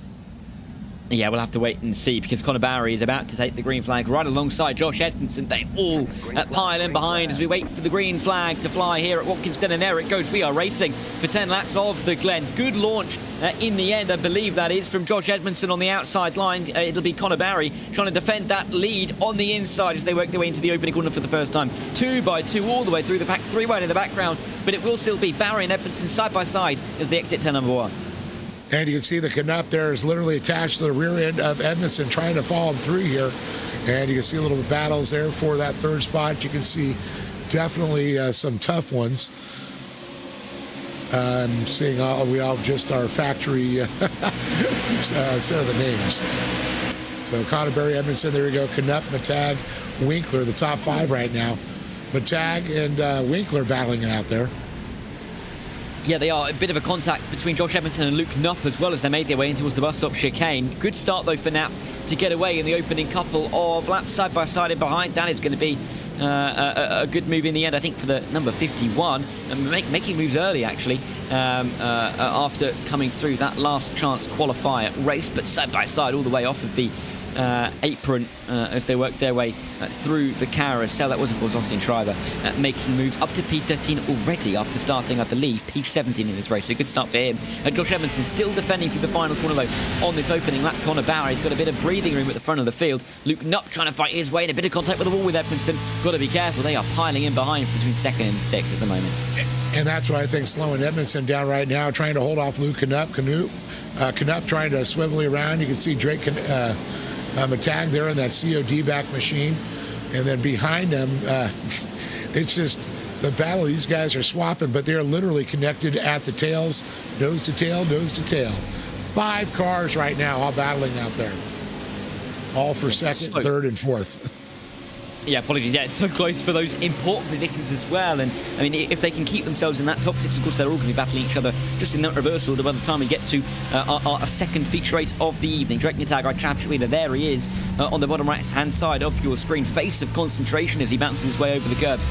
Yeah, we'll have to wait and see, because Conor Barry is about to take the green flag right alongside Josh Edmondson. They all pile in behind as we wait for the green flag to fly here at Watkins Glen, and there it goes. We are racing for 10 laps of the Glen. Good launch in the end, I believe that is, from Josh Edmondson on the outside line. It'll be Conor Barry trying to defend that lead on the inside as they work their way into the opening corner for the first time. 2 by 2 all the way through the pack, 3 wide in the background, but it will still be Barry and Edmondson side by side as they exit turn number 1. And you can see the Knapp there is literally attached to the rear end of Edmondson, trying to follow him through here. And you can see a little bit of battles there for that 3rd spot. You can see definitely some tough ones. I'm seeing we all just our factory set of the names. So Conor Barry, Edmondson, there we go. Knapp, Mittag, Winkler, the top 5 right now. Mittag and Winkler battling it out there. Yeah, they are. A bit of a contact between Josh Edmondson and Luke Knopp as well as they made their way in towards the bus stop chicane. Good start, though, for Knapp to get away in the opening couple of laps side by side in behind. That is going to be a good move in the end, I think, for the number 51. And making moves early, actually, after coming through that last chance qualifier race. But side by side all the way off of the apron as they work their way through the carousel. That was, of course, Austin Schreiber making moves up to P13 already after starting, I believe, P17 in this race. So a good start for him. Josh Edmondson still defending through the final corner, though, on this opening lap. Connor Bauer, he's got a bit of breathing room at the front of the field. Luke Knupp trying to fight his way in a bit of contact with the wall with Edmondson. Got to be careful. They are piling in behind between 2nd and 6th at the moment. And that's what I think slowing Edmondson down right now, trying to hold off Luke Knupp. Knupp trying to swivel around. You can see Drake Matag there in that COD back machine. And then behind them, it's just the battle. These guys are swapping, but they're literally connected at the tails, nose to tail, nose to tail. 5 cars right now all battling out there. All for 2nd, 3rd, and 4th. Yeah, apologies. Yeah, it's so close for those important positions as well. And I mean, if they can keep themselves in that top 6, of course, they're all going to be battling each other just in that reversal by the time we get to our second feature race of the evening. Drake Matag, our championship leader, there he is on the bottom right-hand side of your screen. Face of concentration as he bounces his way over the curbs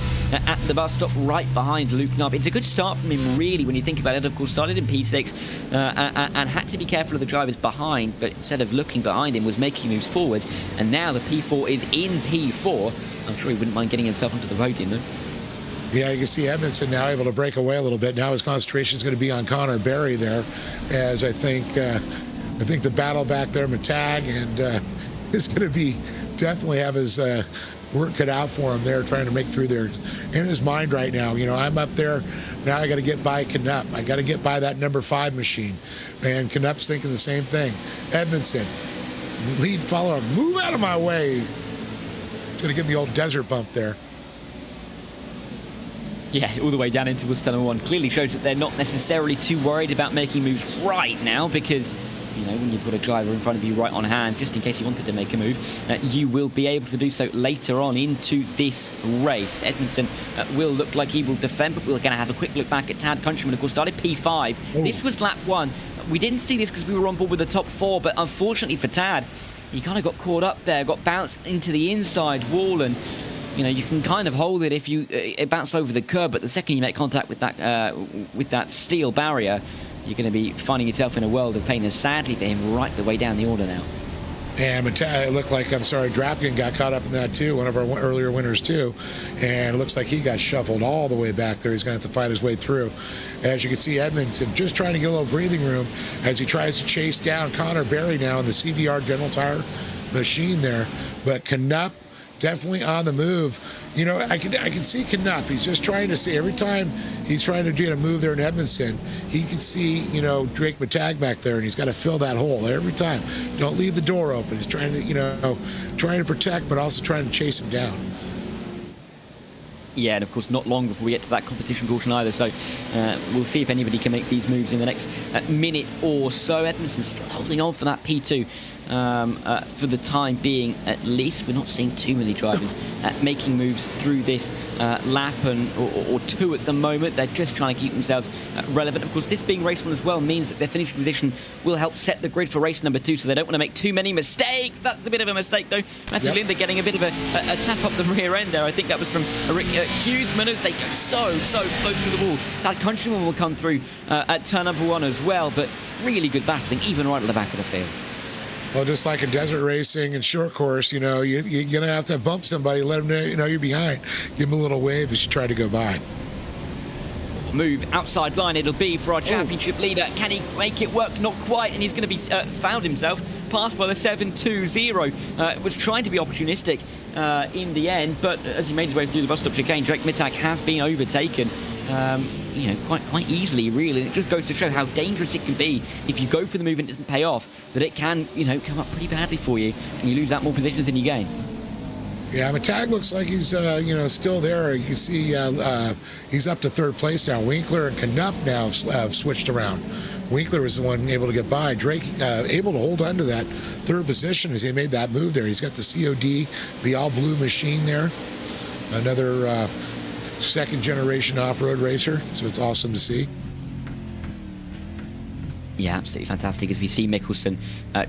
at the bus stop right behind Luke Knupp. It's a good start from him, really, when you think about it. Of course, started in P6 and had to be careful of the drivers behind, but instead of looking behind him, was making moves forward. And now the P4 is in P4. I'm sure he wouldn't mind getting himself onto the podium, though. Yeah, you can see Edmondson now able to break away a little bit. Now his concentration is going to be on Connor Berry there, as I think the battle back there, Matag, and is going to be definitely have his work cut out for him there, trying to make through there. In his mind right now, you know, I'm up there. Now I got to get by Knupp. I got to get by that number 5 machine. And Knupp's thinking the same thing. Edmondson, lead follower, move out of my way. Going to give the old desert bump there. Yeah, all the way down into Tunnel 1. Clearly shows that they're not necessarily too worried about making moves right now, because, you know, when you've got a driver in front of you right on hand, just in case you wanted to make a move, you will be able to do so later on into this race. Edmondson will look like he will defend, but we're going to have a quick look back at Tad Countryman, of course, started P5. Ooh. This was lap 1. We didn't see this because we were on board with the top 4, but unfortunately for Tad, he kind of got caught up there, got bounced into the inside wall, and you know, you can kind of hold it if you it bounced over the curb, but the second you make contact with that steel barrier, you're going to be finding yourself in a world of pain. And sadly for him, right the way down the order now. And it looked like, Drapkin got caught up in that too, one of our earlier winners too. And it looks like he got shuffled all the way back there. He's going to have to fight his way through. As you can see, Edmondson just trying to get a little breathing room as he tries to chase down Connor Berry now in the CBR General Tire machine there. But Knupp definitely on the move. You know, I can see Knupp. He's just trying to see every time he's trying to do a move there in Edmondson, he can see, you know, Drake Matag back there, and he's got to fill that hole every time. Don't leave the door open. He's trying to, you know, trying to protect, but also trying to chase him down. Yeah, and of course not long before we get to that competition caution either, so we'll see if anybody can make these moves in the next minute or so. Edmondson's still holding on for that P2 for the time being, at least. We're not seeing too many drivers making moves through this lap or two at the moment. They're just trying to keep themselves relevant. Of course, this being race 1 as well means that their finishing position will help set the grid for race number 2, so they don't want to make too many mistakes. That's a bit of a mistake, though. Matthew Linder getting a bit of a tap up the rear end there. I think that was from Rick Hughesman as they go so close to the wall. Tad Countryman will come through at turn number 1 as well, but really good battling, even right at the back of the field. Well, just like in desert racing and short course, you know, you're going to have to bump somebody, let them know you're behind. Give them a little wave as you try to go by. Move outside line it'll be for our championship leader. Can he make it work? Not quite, and he's going to be found himself passed by the 720. Was trying to be opportunistic in the end, but as he made his way through the bus stop chicane, Drake Matag has been overtaken. You know, quite easily, really. And it just goes to show how dangerous it can be if you go for the move and it doesn't pay off, that it can, you know, come up pretty badly for you, and you lose out more positions than you gain. Yeah, Matag looks like he's, you know, still there. You can see he's up to 3rd place now. Winkler and Knupp now have switched around. Winkler was the one able to get by. Drake able to hold on to that 3rd position as he made that move there. He's got the COD, the all-blue machine there. Another 2nd generation off-road racer, so it's awesome to see. Yeah, absolutely fantastic as we see Mickelson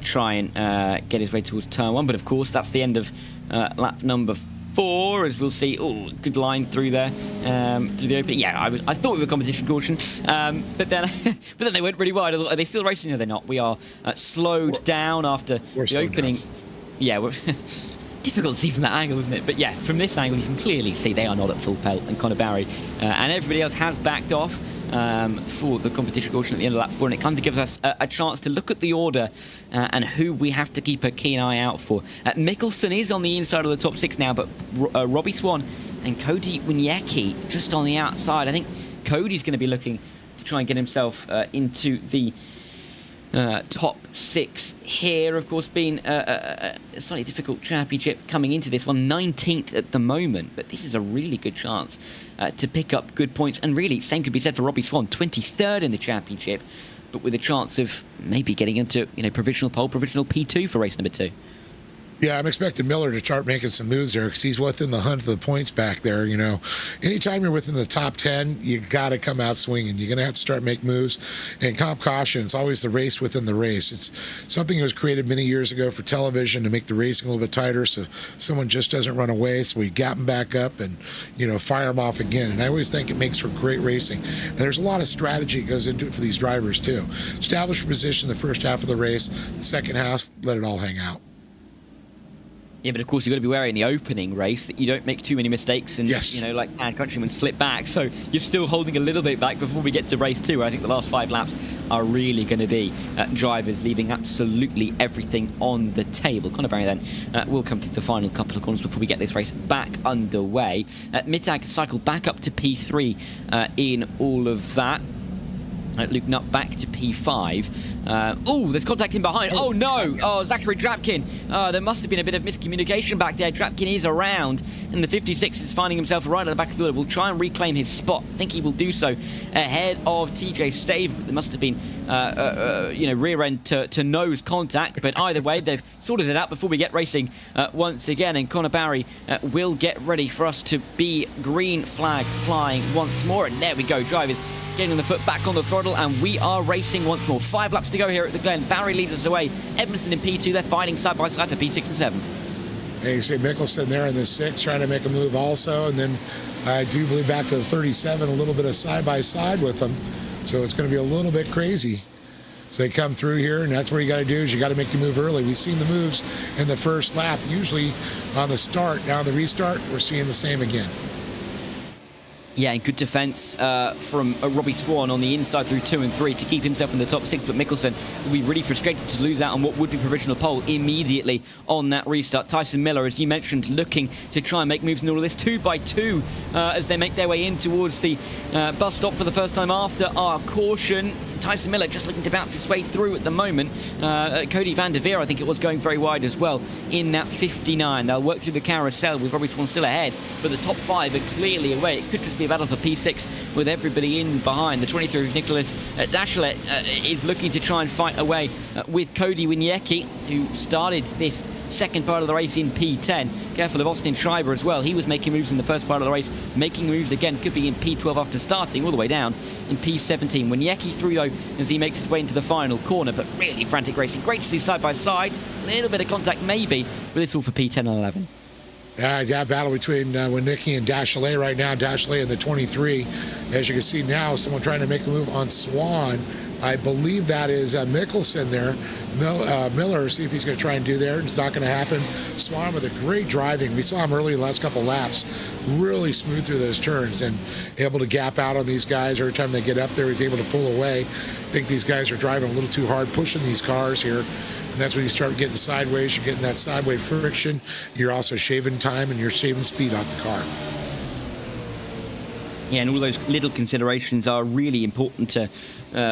try and get his way towards turn 1, but of course that's the end of lap number 4, as we'll see. Oh, good line through there, through the opening. Yeah, I thought we were competition caution, but then they went really wide. Are they still racing? No, they're not. We are slowed down after the opening. yeah, difficult to see from that angle, isn't it? But yeah, from this angle, you can clearly see they are not at full pelt, and Conor Barry and everybody else has backed off for the competition caution at the end of lap 4, and it kind of gives us a chance to look at the order and who we have to keep a keen eye out for. Mikkelsen is on the inside of the top 6 now, but Robbie Swan and Cody Winiecki just on the outside. I think Cody's going to be looking to try and get himself into the top 6 here. Of course, been a slightly difficult championship coming into this one, 19th at the moment, but this is a really good chance to pick up good points. And really, same could be said for Robbie Swan, 23rd in the championship, but with a chance of maybe getting into provisional pole, provisional P2 for race number 2. Yeah, I'm expecting Miller to start making some moves there because he's within the hunt for the points back there. Anytime you're within the top 10, you got to come out swinging. You're going to have to start make moves. And comp caution, it's always the race within the race. It's something that was created many years ago for television to make the racing a little bit tighter so someone just doesn't run away. So we gap them back up and, fire them off again. And I always think it makes for great racing. And there's a lot of strategy that goes into it for these drivers, too. Establish your position the first half of the race. The second half, let it all hang out. Yeah, but of course you've got to be wary in the opening race that you don't make too many mistakes and, yes, like Pan Countryman slip back. So you're still holding a little bit back before we get to race 2. I think the last 5 laps are really going to be drivers leaving absolutely everything on the table. Conor Barry then will come through the final couple of corners before we get this race back underway. Mittag cycled back up to P3 in all of that. Luke Nutt back to P5. There's contact in behind. Oh, no. Oh, Zachary Drapkin. There must have been a bit of miscommunication back there. Drapkin is around, and the 56 is finding himself right at the back of the order. Will try and reclaim his spot. I think he will do so ahead of TJ Stave. There must have been, rear end to nose contact. But either way, they've sorted it out before we get racing once again. And Conor Barry will get ready for us to be green flag flying once more. And there we go, drivers getting the foot back on the throttle, and we are racing once more. 5 laps to go here at the Glen. Barry leads us away. Edmondson in P2. They're fighting side by side for P6 and 7. Hey, you see Mikkelsen there in the 6 trying to make a move also, and then I do believe back to the 37, a little bit of side by side with them. So it's going to be a little bit crazy. So they come through here, and that's what you got to do is you got to make your move early. We've seen the moves in the first lap, usually on the start. Now on the restart, we're seeing the same again. Yeah, and good defence from Robbie Swan on the inside through 2 and 3 to keep himself in the top 6, but Mikkelsen will be really frustrated to lose out on what would be provisional pole immediately on that restart. Tyson Miller, as you mentioned, looking to try and make moves in all of this 2 by 2 as they make their way in towards the bus stop for the first time after our caution. Tyson Miller just looking to bounce his way through at the moment. Cody van der Veer, I think it was, going very wide as well in that 59. They'll work through the carousel with Robbie Swan still ahead, but the top 5 are clearly away. It could just be a battle for P6 with everybody in behind. The 23 of Nicholas Dachelet is looking to try and fight away with Cody Winiecki, who started this second part of the race in P10. Careful of Austin Schreiber as well. He was making moves in the first part of the race, making moves again, could be in P12 after starting, all the way down in P17. Winiecki through, though, as he makes his way into the final corner, but really frantic racing. Great to see side by side. A little bit of contact maybe, but it's all for P10 and 11. Yeah, battle between Winiecki and Dachelet right now. Dachelet in the 23. As you can see now, someone trying to make a move on Swan. I believe that is Mikkelsen there. Miller, see if he's going to try and do there. It's not going to happen. Swan with a great driving. We saw him early the last couple laps. Really smooth through those turns and able to gap out on these guys. Every time they get up there, he's able to pull away. I think these guys are driving a little too hard, pushing these cars here. And that's when you start getting sideways. You're getting that sideways friction. You're also shaving time and you're shaving speed off the car. Yeah, and all those little considerations are really important to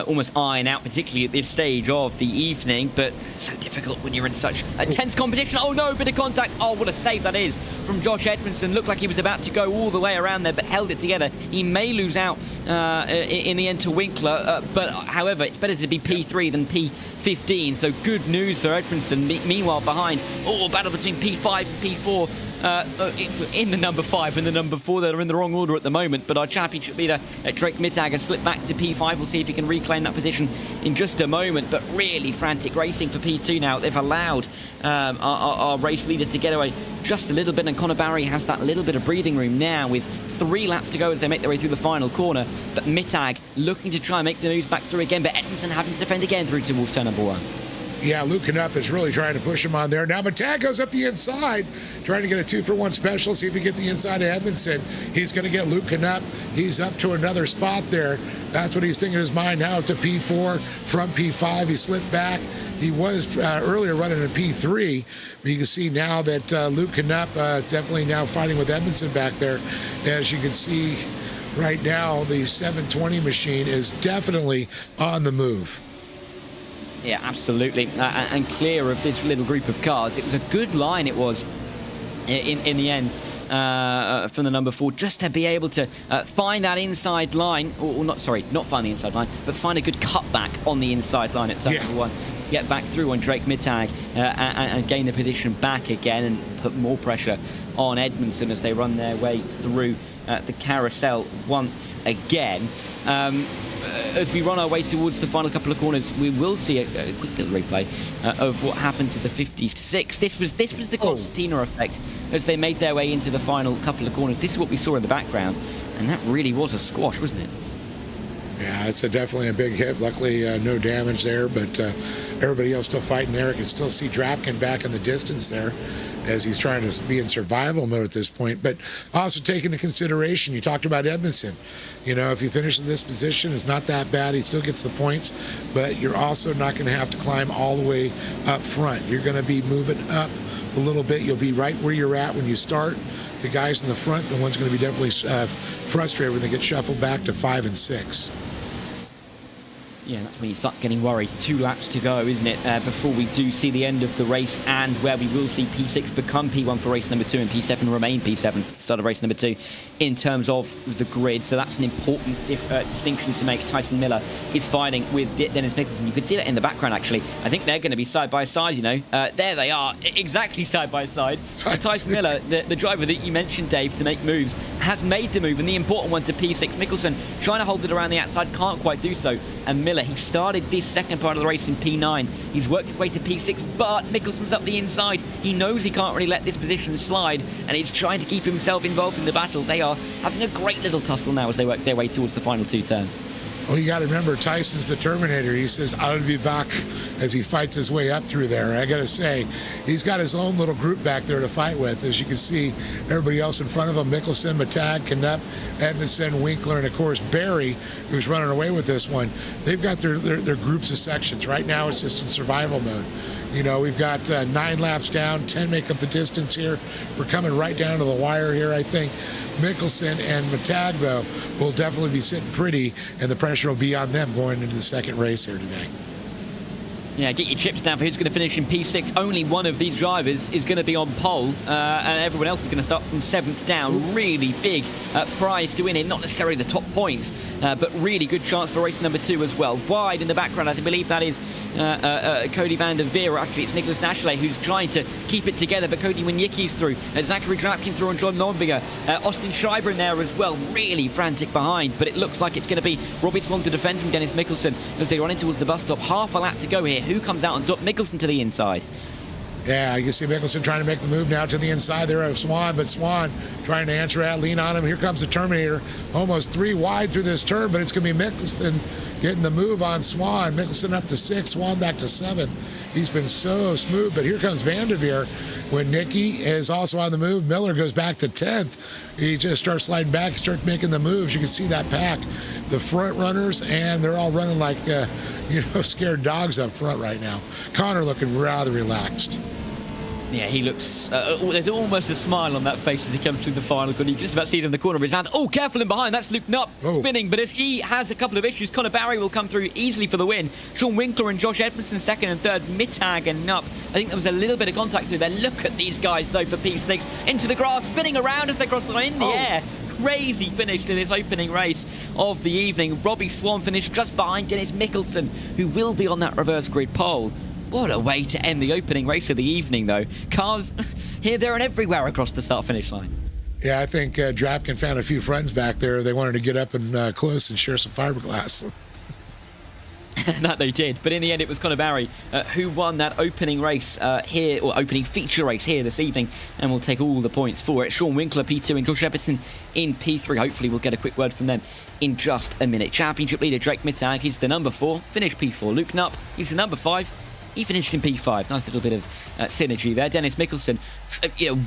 almost iron out, particularly at this stage of the evening, but so difficult when you're in such a tense competition. Oh no, bit of contact. Oh, what a save that is from Josh Edmondson. Looked like he was about to go all the way around there, but held it together. He may lose out in the end to Winkler, but however, it's better to be P3 than P15, so good news for Edmondson. Meanwhile, behind, battle between P5 and P4. In the number 5 and the number 4 that are in the wrong order at the moment, but our championship leader Drake Mittag has slipped back to P5. We'll see if he can reclaim that position in just a moment, but really frantic racing for P2 now. They've allowed our race leader to get away just a little bit, and Conor Barry has that little bit of breathing room now with 3 laps to go as they make their way through the final corner, but Mittag looking to try and make the moves back through again, but Edmondson having to defend again through towards turn number 1. Yeah, Luke Knupp is really trying to push him on there. Now Matag goes up the inside, trying to get a 2-for-1 special, see if he can get the inside of Edmondson. He's going to get Luke Knupp. He's up to another spot there. That's what he's thinking in his mind now, to P4 from P5. He slipped back. He was earlier running a P3, but you can see now that Luke Knupp definitely now fighting with Edmondson back there. As you can see right now, the 720 machine is definitely on the move. Yeah, absolutely. And clear of this little group of cars. It was a good line, it was, in the end, from the number 4, just to be able to find that inside line, or not find the inside line, but find a good cutback on the inside line at turn number 1. Get back through on Drake Mittag and gain the position back again and put more pressure on Edmondson as they run their way through the carousel once again. As we run our way towards the final couple of corners, we will see a quick little replay of what happened to the 56. This was the Constantina effect as they made their way into the final couple of corners. This is what we saw in the background, and that really was a squash, wasn't it? Yeah, it's definitely a big hit. Luckily, no damage there, but everybody else still fighting there. I can still see Drapkin back in the distance there as he's trying to be in survival mode at this point. But also take into consideration, you talked about Edmondson. You know, if you finish in this position, it's not that bad. He still gets the points, but you're also not going to have to climb all the way up front. You're going to be moving up a little bit. You'll be right where you're at when you start. The guys in the front, the one's going to be definitely frustrated when they get shuffled back to 5 and 6. Yeah, that's when you start getting worried. 2 laps to go, isn't it, before we do see the end of the race, and where we will see P6 become P1 for race number 2 and P7 remain P7 for the start of race number 2 in terms of the grid. So that's an important distinction to make. Tyson Miller is fighting with Dennis Nicholson. You can see that in the background, actually. I think they're going to be side by side, you know. There they are, exactly side by side. Tyson Miller, the driver that you mentioned, Dave, to make moves, has made the move, and the important one to P6. Mickelson trying to hold it around the outside, can't quite do so. And Miller, he started this second part of the race in P9. He's worked his way to P6, but Mickelson's up the inside. He knows he can't really let this position slide, and he's trying to keep himself involved in the battle. They are having a great little tussle now as they work their way towards the final 2 turns. Well, you got to remember, Tyson's the Terminator. He says, I'll be back, as he fights his way up through there. I got to say, he's got his own little group back there to fight with. As you can see, everybody else in front of him, Mickelson, Matag, Knupp, Edmondson, Winkler, and, of course, Barry, who's running away with this one. They've got their groups of sections. Right now, it's just in survival mode. You know, we've got 9 laps down, 10 make up the distance here. We're coming right down to the wire here, I think. Mickelson and Matag, though, will definitely be sitting pretty, and the pressure will be on them going into the second race here today. Yeah, get your chips down for who's going to finish in P6. Only one of these drivers is going to be on pole, and everyone else is going to start from 7th down. Really big prize to win it. Not necessarily the top points, but really good chance for race number 2 as well. Wide in the background, I believe that is Cody van der Veer. Actually, it's Nicholas Dashley who's trying to keep it together, but Cody Winicki's through. Zachary Drapkin through on John Nombiger. Austin Schreiber in there as well. Really frantic behind, but it looks like it's going to be Robbie Swan to defend from Dennis Mickelson as they run in towards the bus stop. Half a lap to go here. Who comes out on top? Mickelson to the inside. Yeah, you can see Mickelson trying to make the move now to the inside there of Swan, but Swan trying to answer that, lean on him. Here comes the Terminator, almost 3 wide through this turn, but it's going to be Mickelson getting the move on Swan. Mickelson up to 6, Swan back to 7. He's been so smooth, but here comes Van der Veer when Nicky is also on the move. Miller goes back to 10th. He just starts sliding back, starts making the moves. You can see that pack, the front runners, and they're all running like, scared dogs up front right now. Connor looking rather relaxed. Yeah, he looks... there's almost a smile on that face as he comes through the final corner. You can just about see it in the corner of his mouth. Oh, careful in behind. That's Luke Knupp spinning. But as he has a couple of issues, Connor Barry will come through easily for the win. Sean Winkler and Josh Edmondson second and third. Mittag and Knupp. I think there was a little bit of contact through there. Look at these guys, though, for P6. Into the grass, spinning around as they cross the line in the air. Crazy finish to this opening race of the evening. Robbie Swan finished just behind Dennis Mickelson, who will be on that reverse grid pole. What a way to end the opening race of the evening, though. Cars here, there, and everywhere across the start-finish line. Yeah, I think Drapkin found a few friends back there. They wanted to get up and close and share some fiberglass. That they did, but in the end it was Connor Barry who won that opening race here, or opening feature race here this evening, and will take all the points for it. Sean Winkler P2 and Josh Edmondson in P3. Hopefully we'll get a quick word from them in just a minute. Championship leader Drake Mittag, he's the number 4, finished P4. Luke Knupp, he's the number 5, he finished in P5. Nice little bit of synergy there. Dennis Mikkelsen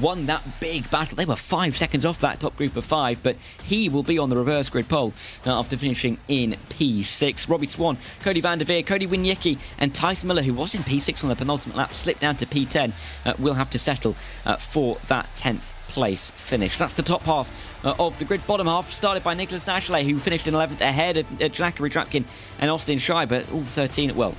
won that big battle. They were 5 seconds off that top group of 5, but he will be on the reverse grid pole after finishing in P6. Robbie Swan, Cody van der Veer, Cody Wieniecki and Tyson Miller, who was in P6 on the penultimate lap, slipped down to P10, will have to settle for that 10th place finish. That's the top half of the grid. Bottom half started by Nicholas Dashley, who finished in 11th ahead of Zachary Drapkin and Austin Shai, but all 13, well,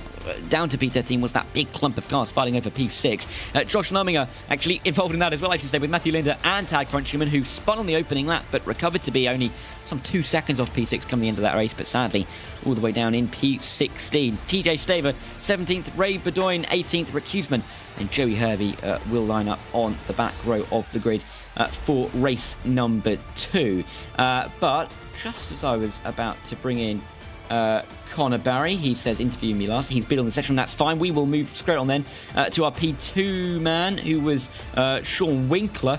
down to P13 was that big clump of cars fighting over P6. Josh Numinger actually involved in that as well, I should say, with Matthew Linder and Tag Crunchyman, who spun on the opening lap but recovered to be only some 2 seconds off P6 come the end of that race, but sadly all the way down in P16. TJ Staver 17th, Ray Bedoin 18th, Rick Huseman and Joey Hervey will line up on the back row of the grid for race number 2. But just as I was about to bring in Connor Barry, he says interviewing me last, he's been on the session, that's fine. We will move straight on then to our P2 man, who was Sean Winkler,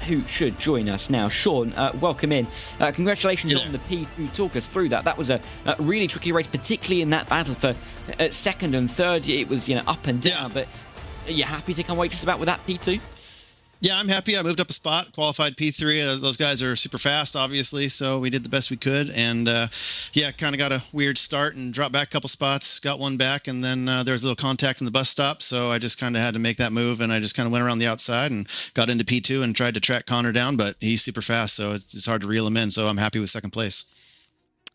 who should join us now. Sean, welcome in. Congratulations on the P2. Talk us through that. That was a really tricky race, particularly in that battle for second and third. It was up and down, but are you happy to come away just about with that P2? Yeah, I'm happy. I moved up a spot, qualified P3. Those guys are super fast, obviously, so we did the best we could. And, kind of got a weird start and dropped back a couple spots, got one back, and then there was a little contact in the bus stop, so I just kind of had to make that move, and I just kind of went around the outside and got into P2 and tried to track Connor down, but he's super fast, so it's hard to reel him in, so I'm happy with second place.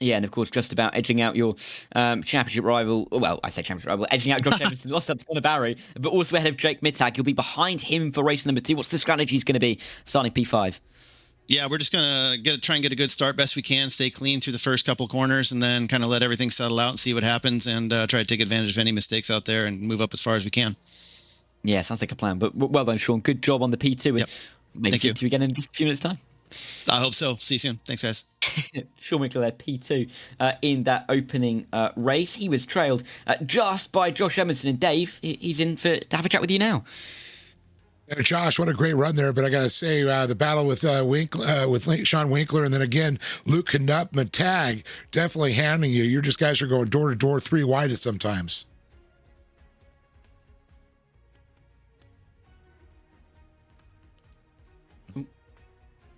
Yeah, and of course, just about edging out your championship rival. Well, I say championship rival, edging out Josh Emerson, lost out to Connor Barry, but also ahead of Jake Mittag. You'll be behind him for race number 2. What's the strategy going to be starting P5? Yeah, we're just going to try and get a good start best we can, stay clean through the first couple corners, and then kind of let everything settle out and see what happens, and try to take advantage of any mistakes out there and move up as far as we can. Yeah, sounds like a plan. But well done, Sean. Good job on the P2. Yep. Maybe see you again in just a few minutes' time. I hope so. See you soon. Thanks, guys. Sean Winkler there, P2 in that opening race. He was trailed just by Josh Emerson, and Dave, he's in to have a chat with you now. Josh, what a great run there! But I gotta say, the battle with Sean Winkler, and then again Luke Knupp, Matag, definitely handling you. You just guys are going door to door, 3 wide at sometimes.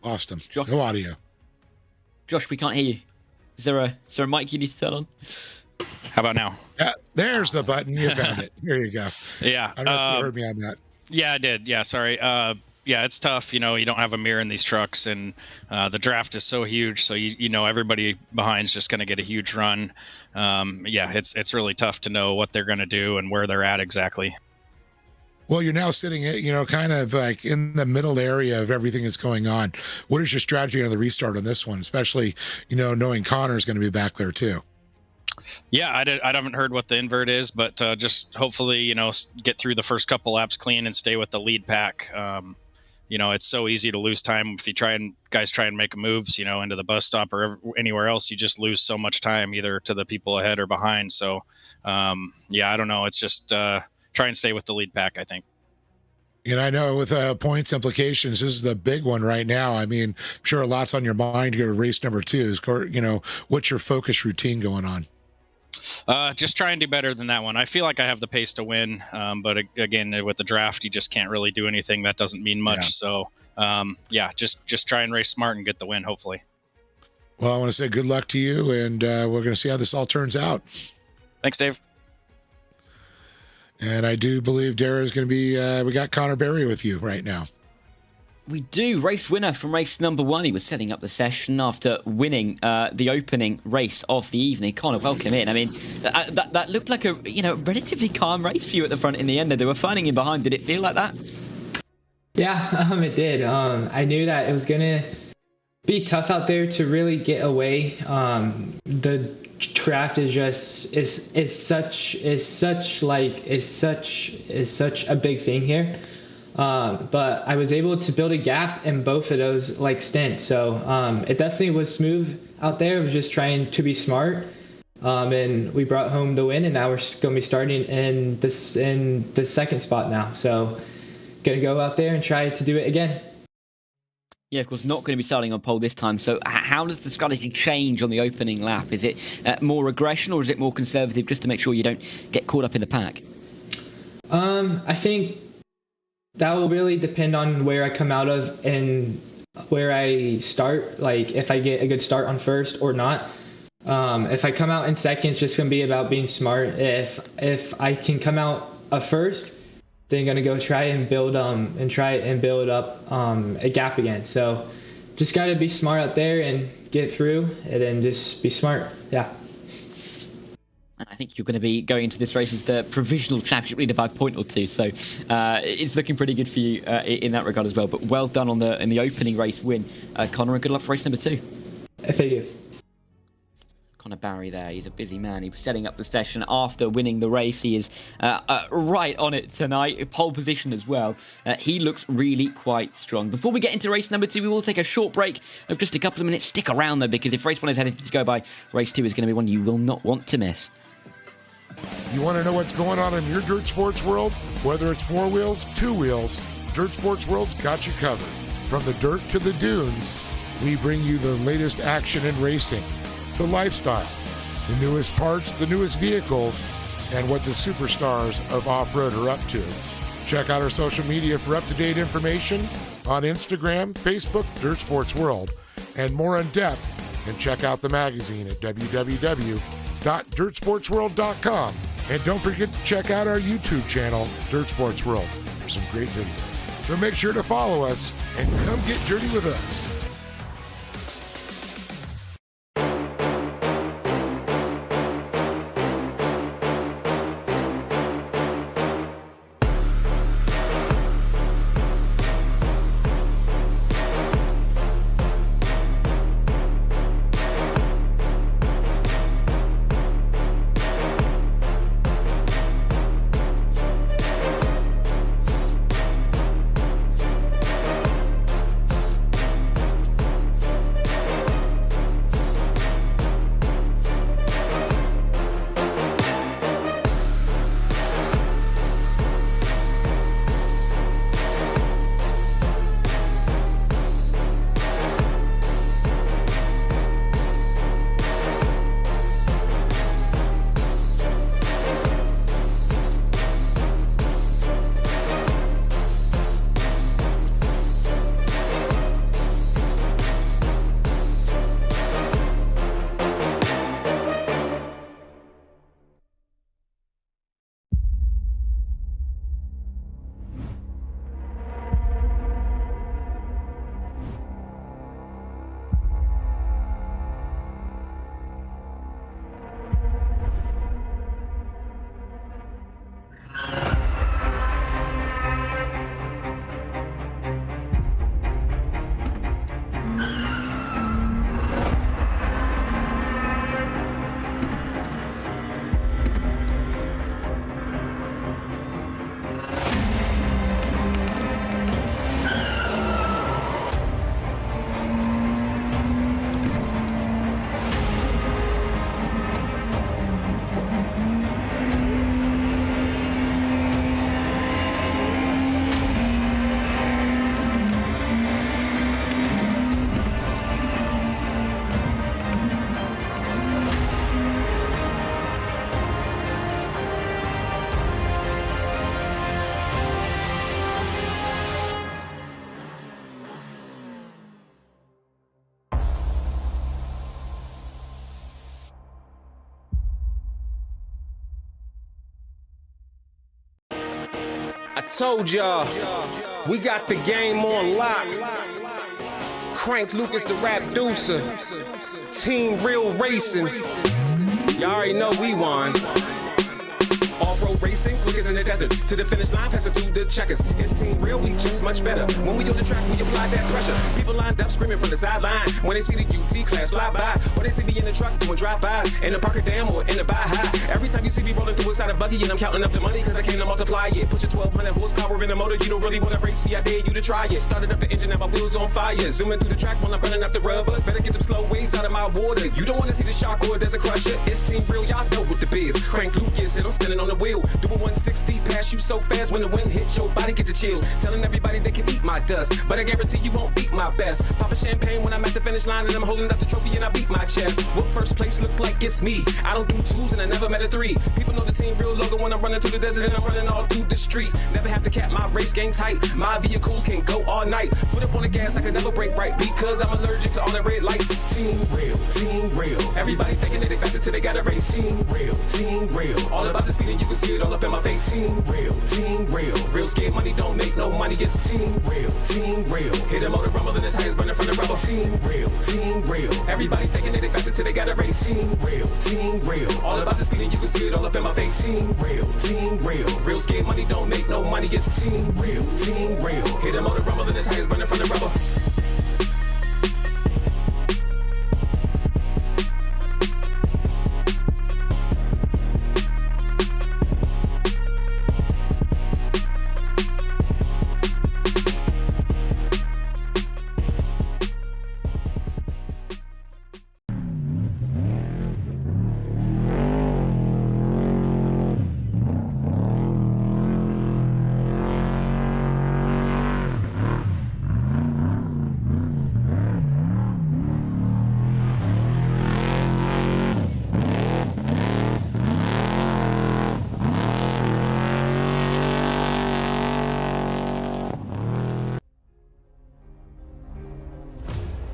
Lost him. Josh, no audio. Josh, we can't hear you. Is there a mic you need to turn on? How about now? There's the button. You found it. Here you go. Yeah. I don't know if you heard me on that. Yeah, I did. Yeah, sorry. Yeah, it's tough. You don't have a mirror in these trucks, and the draft is so huge. So everybody behind's just going to get a huge run. It's really tough to know what they're going to do and where they're at exactly. Well, you're now sitting at, kind of like in the middle area of everything that's going on. What is your strategy on the restart on this one, especially, knowing Connor's going to be back there too? Yeah, I haven't heard what the invert is, but just hopefully, get through the first couple laps clean and stay with the lead pack. It's so easy to lose time if you guys try and make moves, into the bus stop or anywhere else. You just lose so much time either to the people ahead or behind. So, I don't know. It's just try and stay with the lead pack, I think. And I know with points implications, this is the big one right now. I mean, I'm sure a lot's on your mind here at race number 2 is, what's your focus routine going on? Just try and do better than that one. I feel like I have the pace to win, but again, with the draft, you just can't really do anything. That doesn't mean much. Yeah. So, just try and race smart and get the win, hopefully. Well, I want to say good luck to you, and we're going to see how this all turns out. Thanks, Dave. And I do believe Dara is going to be, we got Connor Barry with you right now. We do. Race winner from race number 1. He was setting up the session after winning the opening race of the evening. Connor, welcome in. I mean, that looked like a relatively calm race for you at the front in the end. They were fighting in behind. Did it feel like that? Yeah, it did. I knew that it was going to be tough out there to really get away. The draft is just is such a big thing here. But I was able to build a gap in both of those stints. So it definitely was smooth out there. It was just trying to be smart. And we brought home the win, and now we're going to be starting in the second spot now. So going to go out there and try to do it again. Yeah, of course, not going to be starting on pole this time. So how does the strategy change on the opening lap? Is it more aggression, or is it more conservative just to make sure you don't get caught up in the pack? I think that will really depend on where I come out of and where I start, like if I get a good start on first or not. If I come out in second, it's just going to be about being smart. If I can come out first, then I'm going to go try and build up a gap again. So just got to be smart out there and get through, and then just be smart. Yeah. I think you're going to be going into this race as the provisional championship leader by a point or two, so it's looking pretty good for you in that regard as well. But well done in the opening race win, Connor, and good luck for race number 2. Thank you. Connor Barry there, he's a busy man. He was setting up the session after winning the race. He is right on it tonight, pole position as well. He looks really quite strong. Before we get into race number 2, we will take a short break of just a couple of minutes. Stick around though, because if race 1 is anything to go by, race 2 is going to be one you will not want to miss. You want to know what's going on in your dirt sports world? Whether it's 4 wheels, 2 wheels, Dirt Sports World's got you covered. From the dirt to the dunes, we bring you the latest action in racing, to lifestyle, the newest parts, the newest vehicles, and what the superstars of off-road are up to. Check out our social media for up-to-date information on Instagram, Facebook, Dirt Sports World, and more in depth, and check out the magazine at www.dirtsportsworld.com. And don't forget to check out our YouTube channel, Dirt Sports World, for some great videos. So make sure to follow us and come get dirty with us. I told y'all, we got the game on lock. Crank Lucas the rap deucer. Team Real Racing. Y'all already know we won. Off-road racing, quick as in the desert. To the finish line, passing through the checkers. It's Team Real, we just much better. When we on the track, we apply that pressure. People lined up screaming from the sideline. When they see the UT class fly by, or they see me in the truck doing drive-bys, in the Parker Dam or in the Baja. Every time you see me rolling through inside a buggy, and I'm counting up the money, cause I came to multiply it. Put your 1200 horsepower in the motor, you don't really wanna race me, I dare you to try it. Started up the engine, now my wheels on fire. Zooming through the track while I'm burning up the rubber. Better get them slow waves out of my water. You don't wanna see the shark or there's a crusher. It's Team Real, y'all know what the biz. Crank Lucas and I'm spinning on the wheel. field. Do a 160, pass you so fast when the wind hits your body, get the chills. Telling everybody they can eat my dust, but I guarantee you won't beat my best. Pop a champagne when I'm at the finish line and I'm holding up the trophy and I beat my chest. What first place look like it's me? I don't do twos and I never met a three. People know the team real logo when I'm running through the desert and I'm running all through the streets. Never have to cap my race game tight. My vehicles can go all night. Foot up on the gas, I can never break right because I'm allergic to all the red lights. Team real, team real. Everybody thinking that they faster till they got a race. Team real. All about the speed and you can see it all up in my face. Team real. Real scared money don't make no money. It's team real. Hit them on the rumble and the tires burning from the rubber. Team real. Everybody thinking that they faster till they got a race. Team real. All about the speed and you can see it all up in my face. Team real. Real scared money don't make no money. It's team real. Hit them on the rumble and the tires burning from the rubber.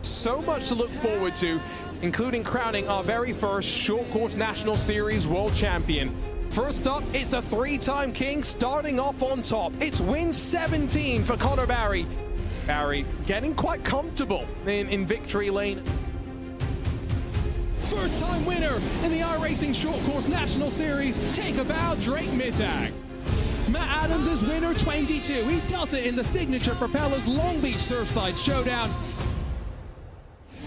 So much to look forward to, including crowning our very first short course National Series World Champion. First up, it's the three-time king starting off on top. It's win 17 for Connor Barry. Barry getting quite comfortable in victory lane. First-time winner in the iRacing Short Course National Series. Take a bow, Drake Mittag. Matt Adams is winner 22. He does it in the signature Propellers Long Beach Surfside Showdown.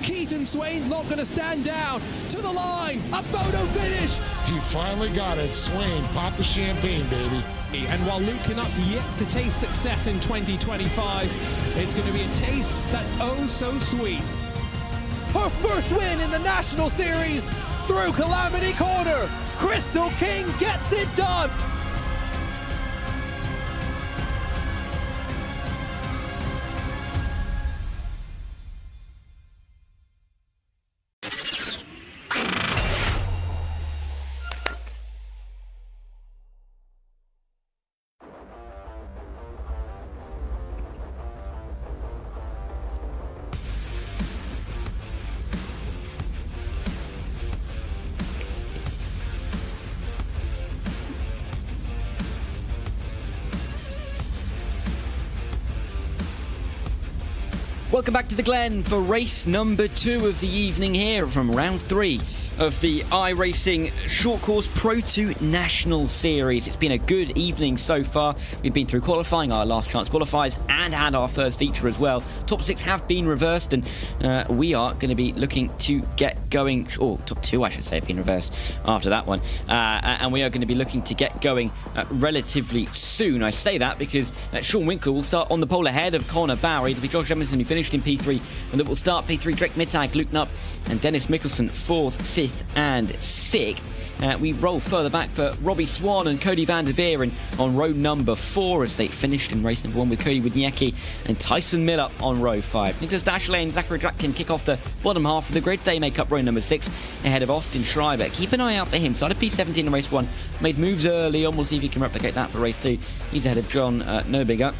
Keaton Swain's not going to stand down. To the line, a photo finish. He finally got it. Swain, pop the champagne, baby. And while Luke Canuck's yet to taste success in 2025, it's going to be a taste that's oh so sweet. Her first win in the National Series through Calamity Corner. Crystal King gets it done. Welcome back to the Glen for race number 2 of the evening here from round 3 of the iRacing Short Course Pro 2 National Series. It's been a good evening so far. We've been through qualifying, our last chance qualifiers, and had our first feature as well. Top 6 have been reversed, and we are going to be looking to get going, or top 2 I should say have been reversed after that one, and we are going to be looking to get going relatively soon. I say that because Sean Winkler will start on the pole ahead of Connor Barry. It'll be Josh Emerson who finished in P3, and that will start P3 Drake Mittag, Luke Knupp, and Dennis Mickelson 4th, 5th and 6th. We roll further back for Robbie Swan and Cody van der Veer on row number 4 as they finished in race number 1 with Cody Wozniacki and Tyson Miller on row 5. Nicholas Dashley and Zachary Dratkin kick off the bottom half of the grid. They make up row number 6 ahead of Austin Schreiber. Keep an eye out for him. Started P17 in race 1, made moves early on. We'll see if he can replicate that for race 2. He's ahead of John Nobiger.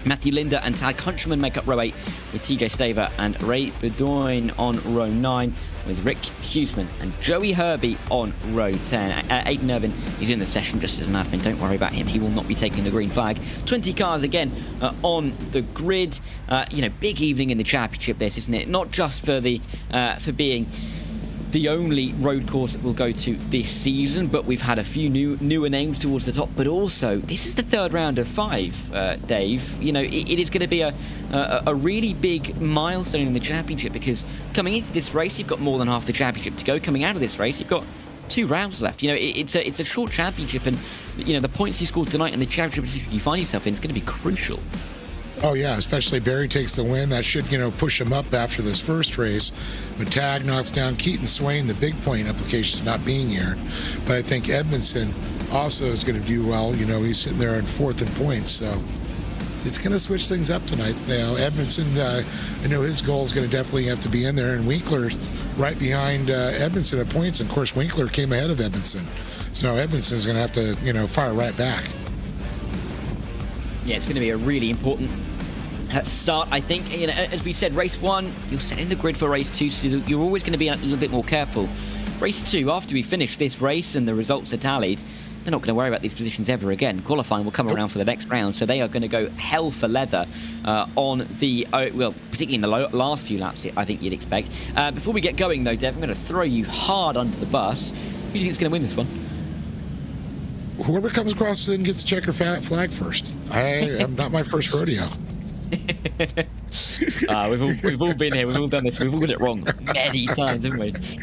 Matthew Linder and Tad Countryman make up row 8 with TJ Staver and Ray Bedoin on row 9 with Rick Huseman and Joey Herbie on row 10. Aiden Irvin, he's in the session just as an admin. Don't worry about him. He will not be taking the green flag. 20 cars again on the grid. Big evening in the championship this, isn't it? Not just for the for being the only road course that we'll go to this season, but we've had a few newer names towards the top, but also this is the third round of 5, Dave. It is going to be a really big milestone in the championship, because coming into this race you've got more than half the championship to go. Coming out of this race you've got 2 rounds left. It's a short championship, and the points you score tonight in the championship position you find yourself in is going to be crucial. Oh, yeah, especially Barry takes the win. That should, push him up after this first race. But Tag knocks down Keaton Swain, the big point implications not being here. But I think Edmondson also is going to do well. You know, he's sitting there in 4th in points, so it's going to switch things up tonight. You know, Edmondson, I know his goal is going to definitely have to be in there, and Winkler right behind Edmondson at points. And of course, Winkler came ahead of Edmondson, so now Edmondson is going to have to, you know, fire right back. Yeah, it's going to be a really important start, I think. You know, as we said, race 1, you're setting the grid for race 2, so you're always going to be a little bit more careful. Race 2, after we finish this race and the results are tallied, they're not going to worry about these positions ever again. Qualifying will come around for the next round, so they are going to go hell for leather on the, well, particularly in the last few laps, I think you'd expect. Before we get going, though, Dev, I'm going to throw you hard under the bus. Who do you think is going to win this one? Whoever comes across and gets the checker flag first. I am not my first rodeo. We've all been here, we've all done this, we've all got it wrong many times, haven't we? It's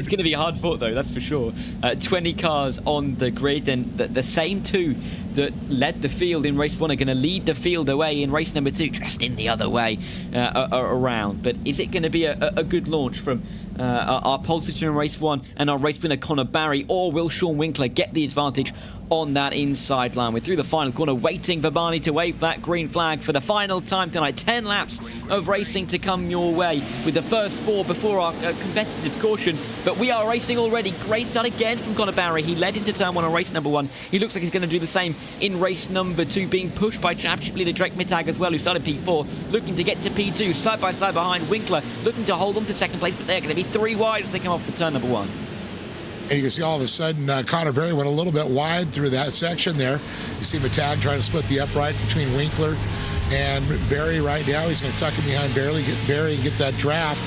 going to be hard fought though, that's for sure. 20 cars on the grid, and the same 2 that led the field in race 1 are going to lead the field away in race number 2, just in the other way around. But is it going to be a good launch from our pole position in race 1 and our race winner Connor Barry, or will Sean Winkler get the advantage on that inside line? We're through the final corner, waiting for Barney to wave that green flag for the final time tonight. 10 laps of racing to come your way, with the first 4 before our competitive caution. But we are racing already. Great start again from Connor Barry. He led into turn 1 on race number 1. He looks like he's going to do the same in race number 2, being pushed by championship leader Drake Mittag as well, who started P4, looking to get to P2, side by side behind Winkler, looking to hold on to second place, but they're going to be 3 wide as they come off the turn number 1. And you can see all of a sudden Connor Barry went a little bit wide through that section there. You see Mittag trying to split the upright between Winkler and Barry right now. He's going to tuck him behind Barry and get that draft.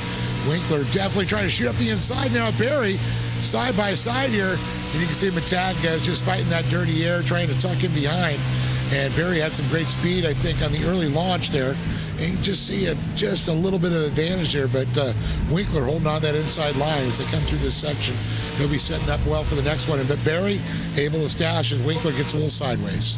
Winkler definitely trying to shoot up the inside now. Barry side by side here. And you can see Mittag just fighting that dirty air, trying to tuck him behind. And Barry had some great speed, I think, on the early launch there. And you just see just a little bit of advantage there, but Winkler holding on that inside line as they come through this section. He'll be setting up well for the next one. But Barry able to stash as Winkler gets a little sideways.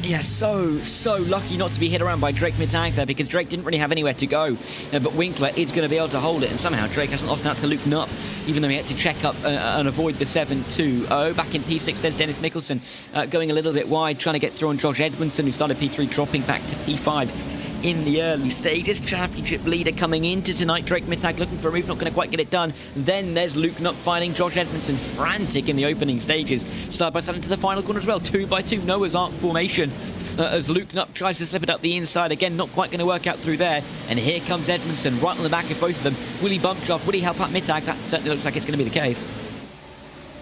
Yeah, so lucky not to be hit around by Drake Mittag there, because Drake didn't really have anywhere to go. But Winkler is going to be able to hold it, and somehow Drake hasn't lost out to Luke Knupp, even though he had to check up and avoid the 7-2. Back in P6, there's Dennis Mickelson going a little bit wide, trying to get through on Josh Edmondson, who started P3, dropping back to P5 in the early stages. Championship leader coming into tonight, Drake Mittag looking for a move, not going to quite get it done. Then there's Luke Knupp finding Josh Edmondson, frantic in the opening stages. Side by side into the final corner as well, 2 by 2 Noah's Ark formation as Luke Knupp tries to slip it up the inside. Again, not quite going to work out through there. And here comes Edmondson right on the back of both of them. Will he bump off? Will he help out Mittag? That certainly looks like it's going to be the case.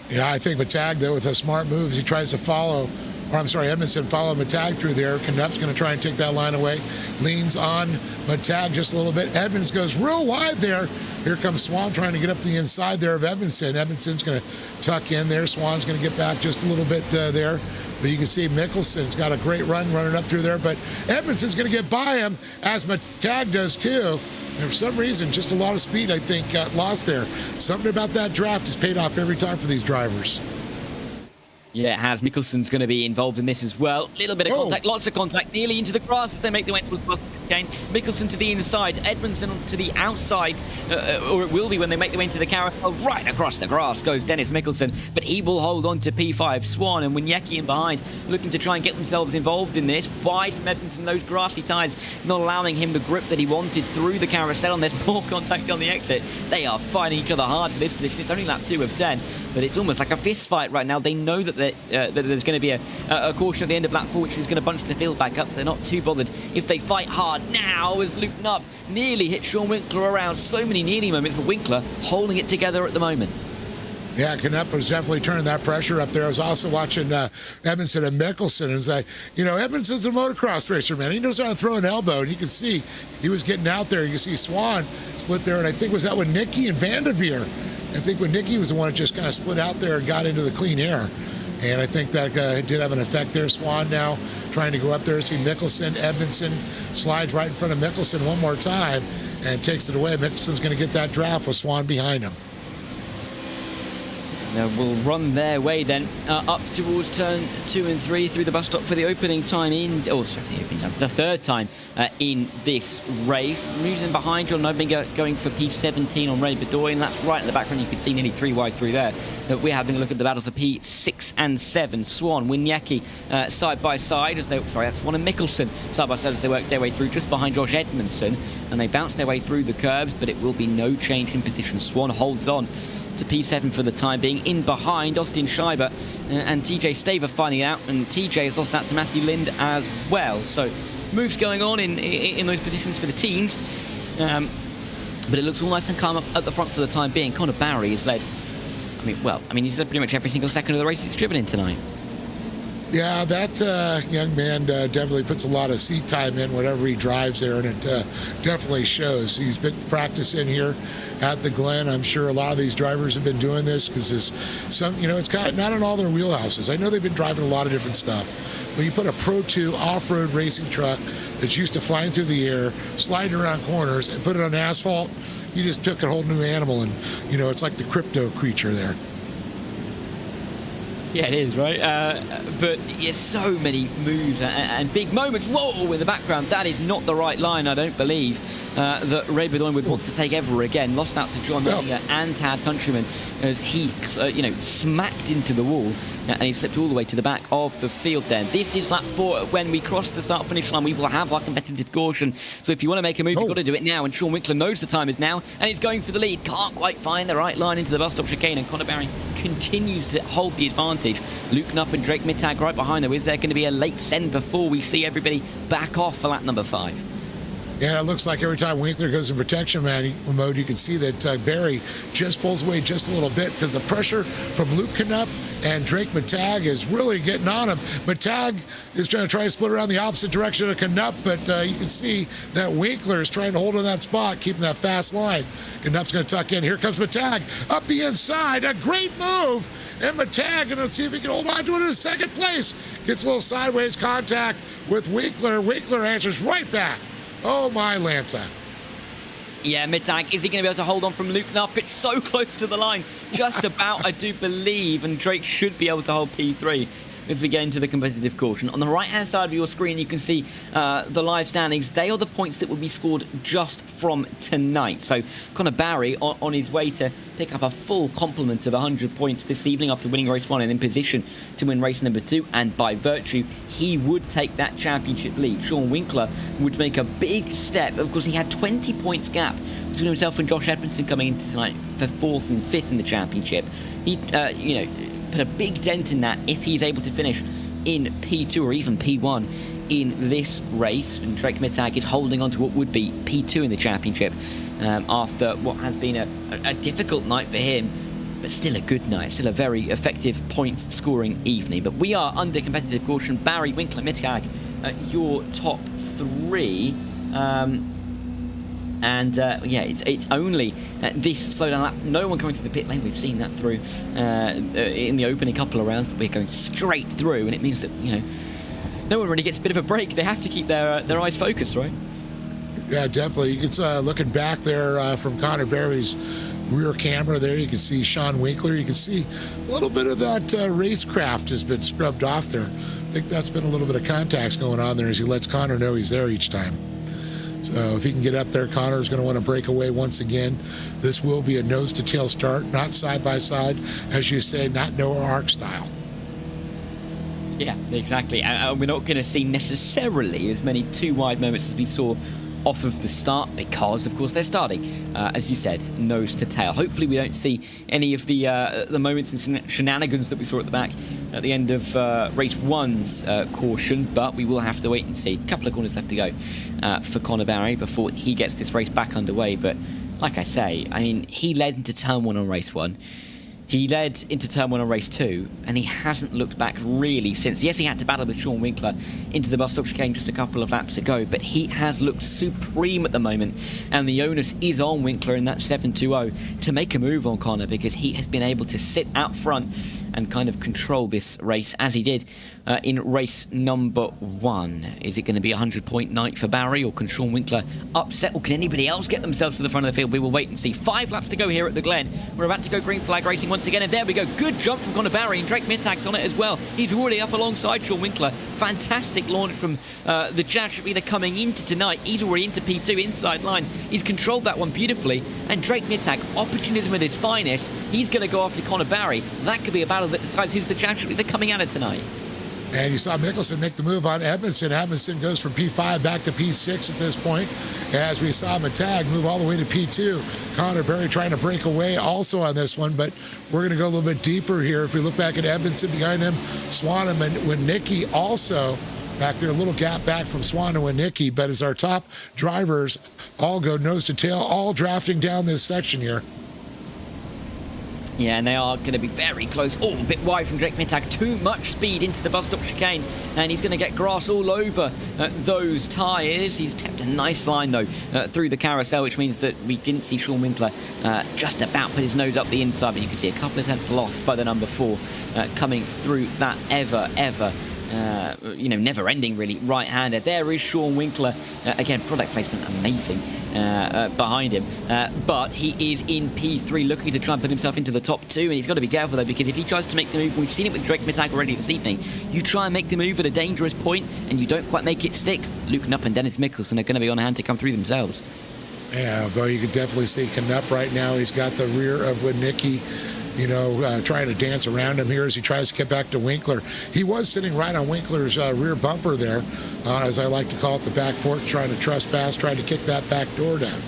Yeah, I think Mittag, though, with a smart moves, he tries to follow, or I'm sorry, Edmondson follow Mittag through there. Knupp's going to try and take that line away. Leans on Mittag just a little bit. Edmonds goes real wide there. Here comes Swan trying to get up the inside there of Edmondson. Edmondson's going to tuck in there. Swan's going to get back just a little bit there. But you can see Mickelson's got a great run running up through there. But Edmondson's going to get by him, as Mittag does too. And for some reason, just a lot of speed, I think, got lost there. Something about that draft has paid off every time for these drivers. Yeah, it has. Mickelson's going to be involved in this as well. Little bit of contact, lots of contact, nearly into the grass as they make their way towards the again. Mickelson to the inside, Edmondson to the outside, or it will be when they make their way into the carousel. Right across the grass goes Dennis Mickelson, but he will hold on to P5. Swan and Winiecki in behind, looking to try and get themselves involved in this. Wide from Edmondson, those grassy tides not allowing him the grip that he wanted through the carousel, and there's more contact on the exit. They are fighting each other hard for this position. It's only lap 2 of 10, but it's almost like a fist fight right now. They know that there's going to be a caution at the end of lap 4, which is going to bunch the field back up, so they're not too bothered if they fight hard. Now as Luke Knupp nearly hit Sean Winkler around. So many nearly moments, but Winkler holding it together at the moment. Yeah, Knupp was definitely turning that pressure up there. I was also watching Edmondson and Mickelson. It's like, Edmondson's a motocross racer, man. He knows how to throw an elbow, and you can see he was getting out there. You can see Swan split there, and I think was that with Nicky and Vanderveer. I think when Nicky was the one that just kind of split out there and got into the clean air. And I think that did have an effect there. Swan now trying to go up there. See Mickelson, Edmondson slides right in front of Mickelson one more time and takes it away. Mickelson's going to get that draft with Swan behind him. will run their way then up towards turn 2 and 3 through the bus stop for the opening time the third time in this race. Moves in behind John Nobinger going for P17 on Ray Bedoyan. That's right in the background. You can see nearly 3 wide through there. We're having a look at the battle for P6 and 7. Swan, Winiecki side by side as that's Swan and Mickelson side by side as they work their way through just behind Josh Edmondson, and they bounce their way through the curbs, but it will be no change in position. Swan holds on to P7 for the time being. In behind, Austin Scheiber and TJ Staver finding out, and TJ has lost out to Matthew Lind as well. So moves going on in those positions for the teens, but it looks all nice and calm up at the front for the time being. Connor Barry has led, he's led pretty much every single second of the race he's driven in tonight. Yeah, that young man definitely puts a lot of seat time in whatever he drives there, and it definitely shows. He's been practicing here at the Glen. I'm sure a lot of these drivers have been doing this because it's kind of not in all their wheelhouses. I know they've been driving a lot of different stuff. When you put a Pro 2 off-road racing truck that's used to flying through the air, sliding around corners, and put it on asphalt, you just took a whole new animal, and it's like the crypto creature there. Yeah, it is, right? But so many moves and big moments. Whoa, in the background. That is not the right line, I don't believe, that Ray Bedoyan would want to take ever again. Lost out to John Nobinger and Tad Countryman as he, smacked into the wall, and he slipped all the way to the back of the field then. This is lap 4. When we cross the start-finish line, we will have our competitive caution. So if you want to make a move, you've got to do it now, and Sean Winkler knows the time is now, and he's going for the lead. Can't quite find the right line into the bus stop chicane, and Connor Barry continues to hold the advantage. Luke Knupp and Drake Mittag right behind them. Is there going to be a late send before we see everybody back off for lap number 5? Yeah, it looks like every time Winkler goes in protection mode, you can see that Barry just pulls away just a little bit because the pressure from Luke Knupp and Drake Mittag is really getting on him. Mittag is trying to split around the opposite direction of Knupp, but you can see that Winkler is trying to hold on that spot, keeping that fast line. Knupp's going to tuck in. Here comes Mittag up the inside. A great move. And Mittag, and let's see if he can hold on to it in second place. Gets a little sideways contact with Winkler. Winkler answers right back. Oh, my Lanta. Yeah, Mittag, is he going to be able to hold on from Luke Knupp? It's so close to the line. Just about, I do believe, and Drake should be able to hold P3 as we get into the competitive caution. On the right-hand side of your screen, you can see the live standings. They are the points that will be scored just from tonight. So Connor Barry on his way to pick up a full complement of 100 points this evening after winning race 1 and in position to win race number 2. And by virtue, he would take that championship lead. Sean Winkler would make a big step. Of course, he had 20 points gap between himself and Josh Edmondson coming into tonight for 4th and 5th in the championship. He, put a big dent in that if he's able to finish in P2 or even P1 in this race. And Drake Mittag is holding on to what would be P2 in the championship after what has been a difficult night for him, but still a good night, still a very effective points scoring evening. But we are under competitive caution. Barry, Winkler, Mittag, your top 3. It's only this slowdown lap. No one coming through the pit lane. We've seen that through in the opening couple of rounds, but we're going straight through, and it means that no one really gets a bit of a break. They have to keep their eyes focused, right? Yeah, definitely. It's looking back there from Connor Barry's rear camera there. You can see Sean Winkler. You can see a little bit of that racecraft has been scrubbed off there. I think that's been a little bit of contacts going on there as he lets Connor know he's there each time. So if he can get up there, Connor's going to want to break away once again. This will be a nose-to-tail start, not side-by-side, as you say, not Noah Ark style. Yeah, exactly. We're not going to see necessarily as many two-wide moments as we saw off of the start because, of course, they're starting, as you said, nose to tail. Hopefully we don't see any of the moments and shenanigans that we saw at the back at the end of race 1's caution, but we will have to wait and see. A couple of corners left to go for Connor Barry before he gets this race back underway. But like I say, he led into turn 1 on race 1. He led into turn 1 on race 2, and he hasn't looked back really since. Yes, he had to battle with Sean Winkler into the bus stop chicane just a couple of laps ago, but he has looked supreme at the moment, and the onus is on Winkler in that 720 to make a move on Connor, because he has been able to sit out front and kind of control this race as he did in race number 1. Is it going to be a 100-point night for Barry, or can Sean Winkler upset, or can anybody else get themselves to the front of the field? We will wait and see. 5 laps to go here at the Glen. We're about to go green flag racing once again, and there we go. Good jump from Conor Barry, and Drake Mittag's on it as well. He's already up alongside Sean Winkler. Fantastic launch from the championship leader coming into tonight. He's already into P2 inside line. He's controlled that one beautifully, and Drake Mittag, opportunism at his finest. He's going to go after Conor Barry. That could be a battle that decides who's the championship leader coming out of tonight. And you saw Mickelson make the move on Edmondson. Edmondson goes from P5 back to P6 at this point, as we saw Mittag move all the way to P2. Conor Barry trying to break away also on this one, but we're going to go a little bit deeper here. If we look back at Edmondson behind him, Swanham and Winnicki also back there, a little gap back from Swan and Winnicki, but as our top drivers all go nose to tail, all drafting down this section here. Yeah, and they are going to be very close. Oh, a bit wide from Drake Mittag. Too much speed into the bus stop chicane, and he's going to get grass all over those tyres. He's kept a nice line, though, through the carousel, which means that we didn't see Sean Winkler just about put his nose up the inside, but you can see a couple of tenths lost by the number 4 coming through that ever never-ending, really, right-hander. There is Sean Winkler. Again, product placement amazing behind him. But he is in P3, looking to try and put himself into the top 2. And he's got to be careful, though, because if he tries to make the move, we've seen it with Drake Mittag already this evening, you try and make the move at a dangerous point, and you don't quite make it stick. Luke Knupp and Dennis Mickelson are going to be on hand to come through themselves. Yeah, but you can definitely see Knupp right now. He's got the rear of Winnicki, trying to dance around him here as he tries to get back to Winkler. He was sitting right on Winkler's rear bumper there, as I like to call it, the back porch, trying to trespass, trying to kick that back door down.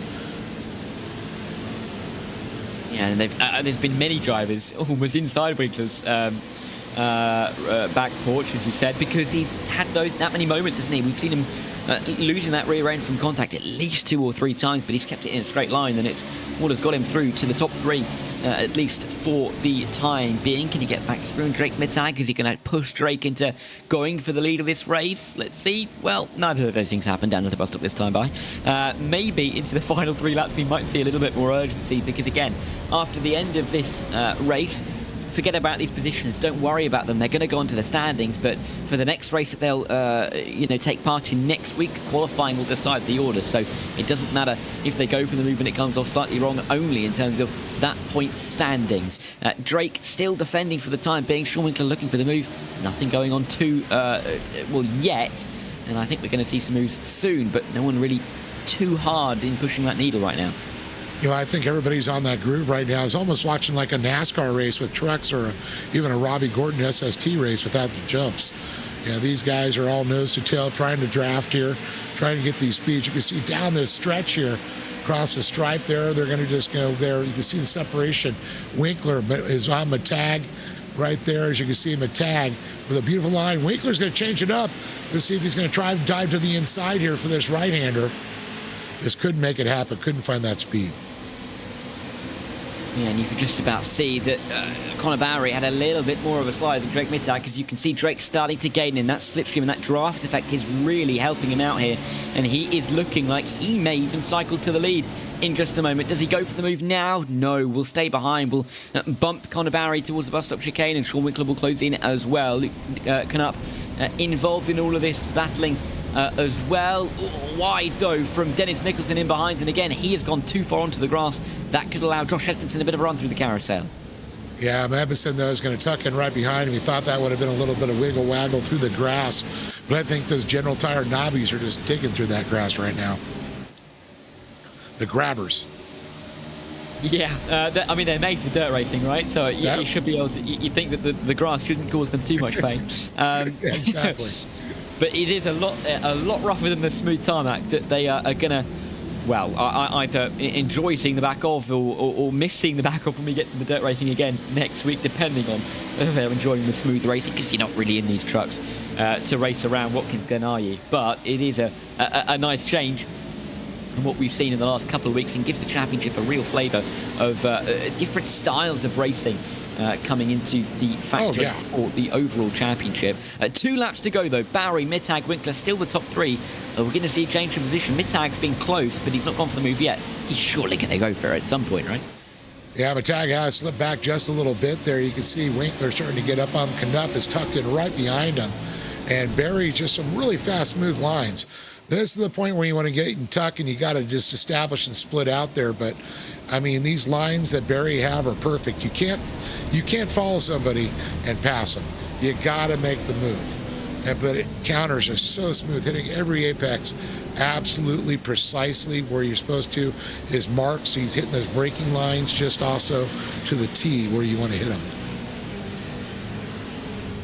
Yeah, and there's been many drivers almost inside Winkler's back porch, as you said, because he's had that many moments, hasn't he? We've seen him losing that rear end from contact at least 2 or 3 times, but he's kept it in a straight line, and it's what has got him through to the top 3, at least for the time being. Can he get back through? And Drake Mittag, is he going to push Drake into going for the lead of this race? Let's see. Well, neither of those things happened down at the bus stop this time by. Maybe into the final 3 laps we might see a little bit more urgency, because again, after the end of this race, forget about these positions. Don't worry about them. They're going to go onto the standings, but for the next race that they'll take part in next week, qualifying will decide the order. So it doesn't matter if they go for the move and it comes off slightly wrong, only in terms of that point standings. Drake still defending for the time being. Sean Winkler looking for the move. Nothing going on yet, and I think we're going to see some moves soon, but no one really too hard in pushing that needle right now. I think everybody's on that groove right now. It's almost watching like a NASCAR race with trucks, or even a Robbie Gordon SST race without the jumps. These guys are all nose to tail trying to draft here, trying to get these speeds. You can see down this stretch here, across the stripe there, they're going to just go there. You can see the separation. Winkler is on Mittag right there, as you can see Mittag with a beautiful line. Winkler's going to change it up. Let's see if he's going to try to dive to the inside here for this right-hander. Just couldn't make it happen, couldn't find that speed. Yeah, and you could just about see that Conor Barry had a little bit more of a slide than Drake Mittag, because you can see Drake starting to gain in that slipstream, and that draft effect is really helping him out here. And he is looking like he may even cycle to the lead in just a moment. Does he go for the move now? No, we'll stay behind. We'll bump Conor Barry towards the bus stop chicane, and Sean Winkler will close in as well. Luke Knupp involved in all of this, battling as well. Wide, though, from Dennis Mickelson in behind, and again, he has gone too far onto the grass. That could allow Josh Edmondson a bit of a run through the carousel. Yeah, Edmondson, though, is going to tuck in right behind him. He thought that would have been a little bit of wiggle-waggle through the grass, but I think those General Tire knobbies are just digging through that grass right now. The grabbers. Yeah, they're made for dirt racing, right? So you should be able to. You think that the grass shouldn't cause them too much pain. Exactly. But it is a lot rougher than the smooth tarmac that they are going to, well, either enjoy seeing the back of or miss seeing the back of when we get to the dirt racing again next week, depending on whether they're enjoying the smooth racing, because you're not really in these trucks to race around Watkins Glen, are you? But it is a nice change from what we've seen in the last couple of weeks, and gives the championship a real flavour of different styles of racing coming into the factory for the overall championship. 2 laps to go, though. Barry, Mittag, Winkler still the top 3. We're going to see a change in position. Mittag's been close, but he's not gone for the move yet. He's surely going to go for it at some point, right? Yeah, Matag has slipped back just a little bit there. You can see Winkler starting to get up on him. Knupp is tucked in right behind him. And Barry, just some really fast, smooth lines. This is the point where you want to get and tuck, and you got to just establish and split out there. But, I mean, these lines that Barry have are perfect. You can't follow somebody and pass them. You got to make the move. But counters are so smooth, hitting every apex absolutely precisely where you're supposed to. His marks, he's hitting those braking lines just also to the T where you want to hit them.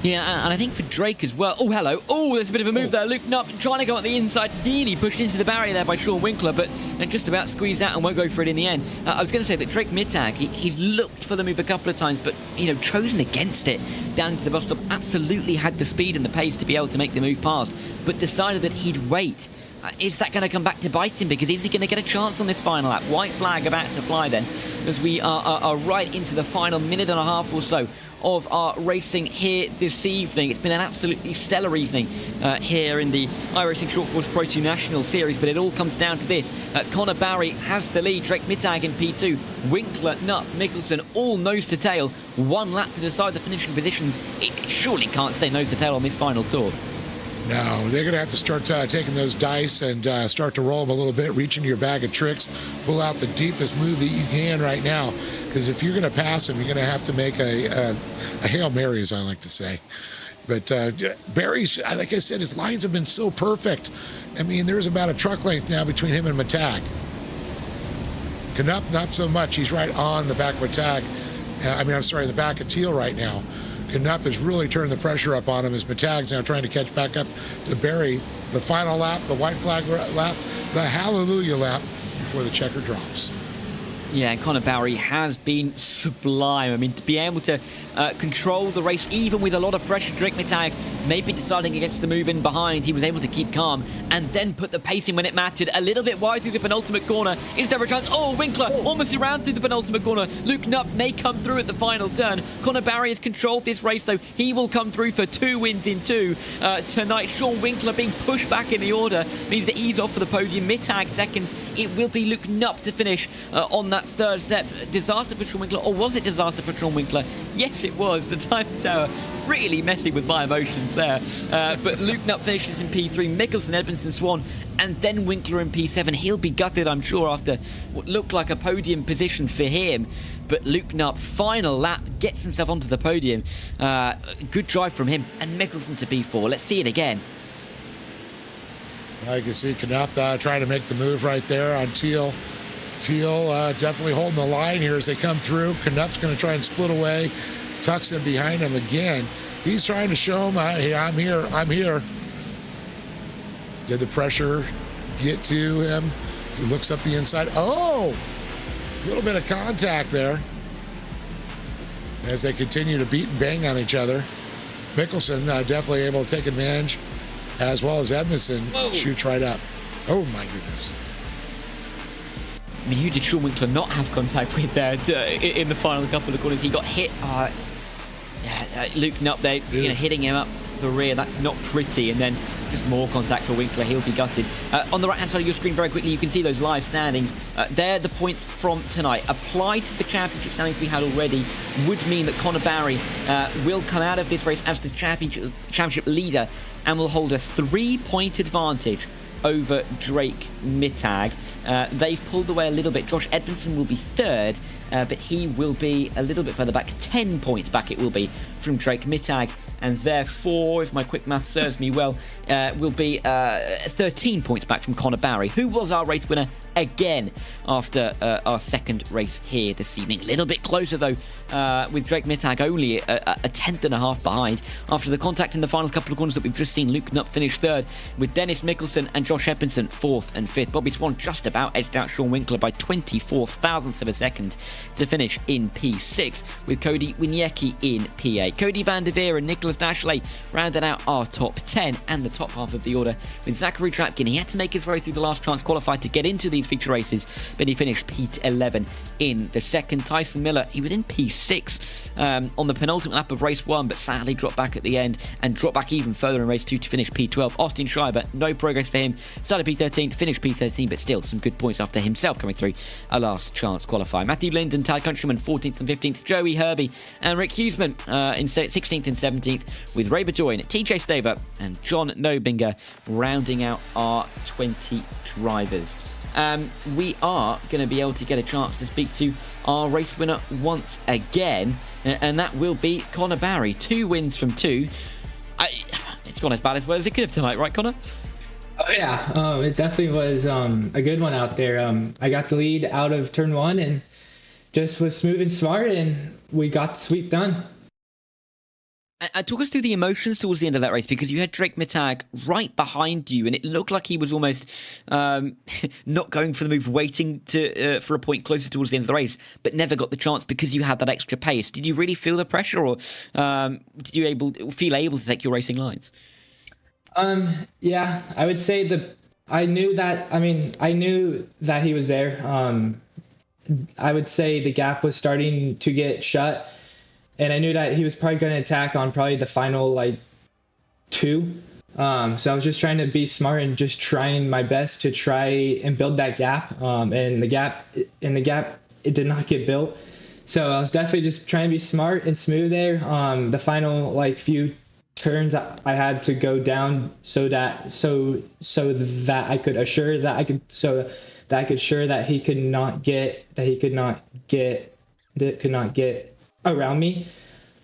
Yeah, and I think for Drake as well. Oh, hello. Oh, there's a bit of a move there. Luke Knupp trying to go at the inside. Nearly pushed into the barrier there by Sean Winkler, but just about squeezed out and won't go for it in the end. I was going to say that Drake Mittag, he's looked for the move a couple of times, but, chosen against it down to the bus stop. Absolutely had the speed and the pace to be able to make the move past, but decided that he'd wait. Is that going to come back to bite him? Because is he going to get a chance on this final lap? White flag about to fly then, as we are right into the final minute and a half or so of our racing here this evening. It's been an absolutely stellar evening here in the iRacing Short Course Pro 2 National Series, but it all comes down to this. Connor Barry has the lead, Drake Mittag in P2, Winkler, Knupp, Mikkelsen, all nose to tail. 1 lap to decide the finishing positions. It surely can't stay nose to tail on this final tour. No, they're going to have to start taking those dice and start to roll them a little bit, reach into your bag of tricks, pull out the deepest move that you can right now. Because if you're going to pass him, you're going to have to make a Hail Mary, as I like to say. But Barry's, like I said, his lines have been so perfect. I mean, there's about a truck length now between him and Mittag. Knupp, not so much. He's right on the back of Mittag. The back of Teal right now. Knupp has really turned the pressure up on him as Mittag's now trying to catch back up to Barry. The final lap, the white flag lap, the hallelujah lap before the checker drops. Yeah, and Connor Barry has been sublime. I mean, to be able to control the race, even with a lot of pressure, Drake Mittag maybe deciding against the move in behind, he was able to keep calm and then put the pace in when it mattered. A little bit wide through the penultimate corner. Is there a chance? Oh, Winkler almost around through the penultimate corner. Luke Knupp may come through at the final turn. Connor Barry has controlled this race, though. He will come through for 2 wins in 2 tonight. Sean Winkler being pushed back in the order means that he's off for the podium. Mittag second. It will be Luke Knupp to finish on that third step. Disaster for Sean Winkler, or was it disaster for Sean Winkler? Yes, it was. The time tower really messing with my emotions there. But Luke Knupp finishes in P3, Mikkelsen, Edmondson, Swan, and then Winkler in P7. He'll be gutted, I'm sure, after what looked like a podium position for him. But Luke Knupp, final lap, gets himself onto the podium. Good drive from him, and Mikkelsen to P4. Let's see it again. I can see Knupp trying to make the move right there on Teal. Teal definitely holding the line here as they come through. Knupp's going to try and split away. Tucks in behind him again. He's trying to show him, hey, I'm here. Did the pressure get to him? He looks up the inside. Oh! A little bit of contact there as they continue to beat and bang on each other. Mikkelsen definitely able to take advantage, as well as Edmondson shoots right up. Oh, my goodness. I mean, who did Sean Winkler not have contact with there in the final couple of corners? He got hit. Luke Knupp there, hitting him up the rear. That's not pretty. And then just more contact for Winkler. He'll be gutted. On the right-hand side of your screen, very quickly, you can see those live standings. They're the points from tonight. Applied to the championship standings we had already would mean that Connor Barry will come out of this race as the championship leader and will hold a 3-point advantage over Drake Mittag. They've pulled away a little bit. Josh Edmondson will be third, but he will be a little bit further back. 10 points back it will be from Drake Mittag, and therefore, if my quick math serves me well, will be 13 points back from Connor Barry, who was our race winner again after our second race here this evening. A little bit closer, though, with Drake Mittag only a tenth and a half behind. After the contact in the final couple of corners that we've just seen, Luke Knupp finish third, with Dennis Mikkelsen and Josh Edmondson fourth and fifth. Bobby Swan just about edged out Sean Winkler by 24 thousandths of a second to finish in P6, with Cody Winiecki in P8. Cody van der Veer and Nicholas Thomas Dashley rounded out our top 10 and the top half of the order. With Zachary Trapkin, he had to make his way through the last chance qualifier to get into these feature races, but he finished P11 in the second. Tyson Miller, he was in P6 on the penultimate lap of race 1, but sadly dropped back at the end and dropped back even further in race 2 to finish P12. Austin Schreiber, no progress for him. Started P13, finished P13, but still some good points after himself coming through a last chance qualifier. Matthew Linden, Tad Countryman, 14th and 15th. Joey Herbie and Rick Huseman in 16th and 17th, with Ray Bejoin, TJ Staver and John Nobinger rounding out our 20 drivers. We are going to be able to get a chance to speak to our race winner once again, and that will be Connor Barry. 2 wins from 2. It's gone as bad as well as it could have tonight, right, Connor? Oh yeah, it definitely was a good one out there. I got the lead out of turn 1 and just was smooth and smart, and we got the sweep done. Talk us through the emotions towards the end of that race, because you had Drake Mittag right behind you, and it looked like he was almost not going for the move, waiting for a point closer towards the end of the race, but never got the chance because you had that extra pace. Did you really feel the pressure, or did you feel able to take your racing lines? Yeah, I would say I knew that he was there. I would say the gap was starting to get shut, and I knew that he was probably going to attack on probably the final 2. So I was just trying to be smart and just trying my best to try and build that gap. And the gap it did not get built. So I was definitely just trying to be smart and smooth there. The final few turns I had to go down so that I could assure that he could not get around me.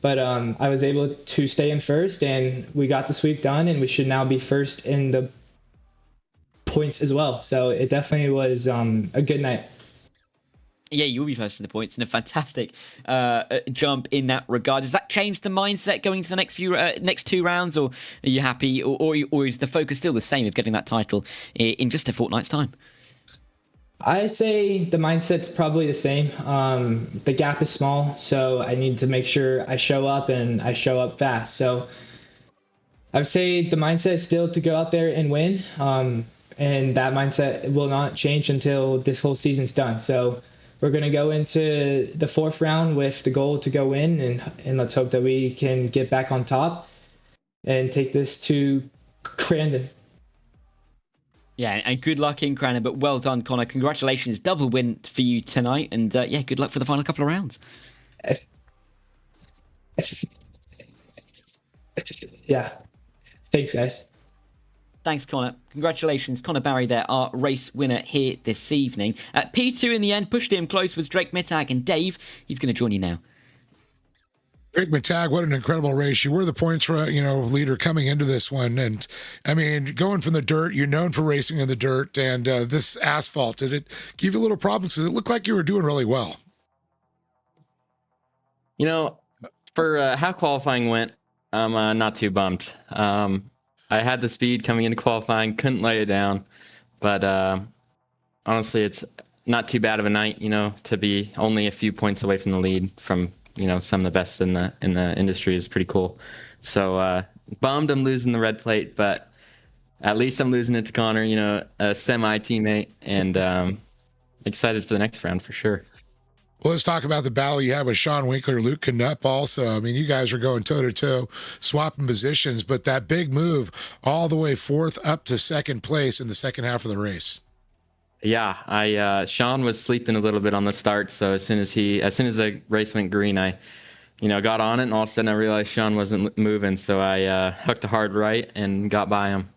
But I was able to stay in first, and we got the sweep done, and we should now be first in the points as well. So it definitely was a good night. Yeah, you will be first in the points, and a fantastic jump in that regard. Does that change the mindset going into the next 2 rounds, or are you happy, or is the focus still the same of getting that title in just a fortnight's time? I'd say the mindset's probably the same. The gap is small, so I need to make sure I show up, and I show up fast. So I would say the mindset is still to go out there and win, and that mindset will not change until this whole season's done. So we're going to go into the 4th round with the goal to go in, and let's hope that we can get back on top and take this to Crandon. Yeah, and good luck in Crandon, but well done, Connor. Congratulations, double win for you tonight, and yeah, good luck for the final couple of rounds. Yeah, thanks, guys. Thanks, Connor. Congratulations, Connor Barry there, our race winner here this evening. P2 in the end, pushed him close, was Drake Mittag, and Dave, he's going to join you now. Drake Mittag, what an incredible race. You were the points leader coming into this one. And I mean, going from the dirt, you're known for racing in the dirt, and this asphalt, did it give you a little problems? Because it looked like you were doing really well. For how qualifying went, I'm not too bummed. I had the speed coming into qualifying, couldn't lay it down. But honestly, it's not too bad of a night, to be only a few points away from the lead from some of the best in the industry is pretty cool. So bummed I'm losing the red plate, but at least I'm losing it to Connor, a semi teammate, and excited for the next round for sure. Well, let's talk about the battle you had with Sean Winkler, Luke Knupp also. I mean, you guys are going toe-to-toe, swapping positions, but that big move all the way 4th up to 2nd place in the second half of the race. Yeah, Sean was sleeping a little bit on the start, so as soon as the race went green, I got on it, and all of a sudden I realized Sean wasn't moving, so I hooked a hard right and got by him.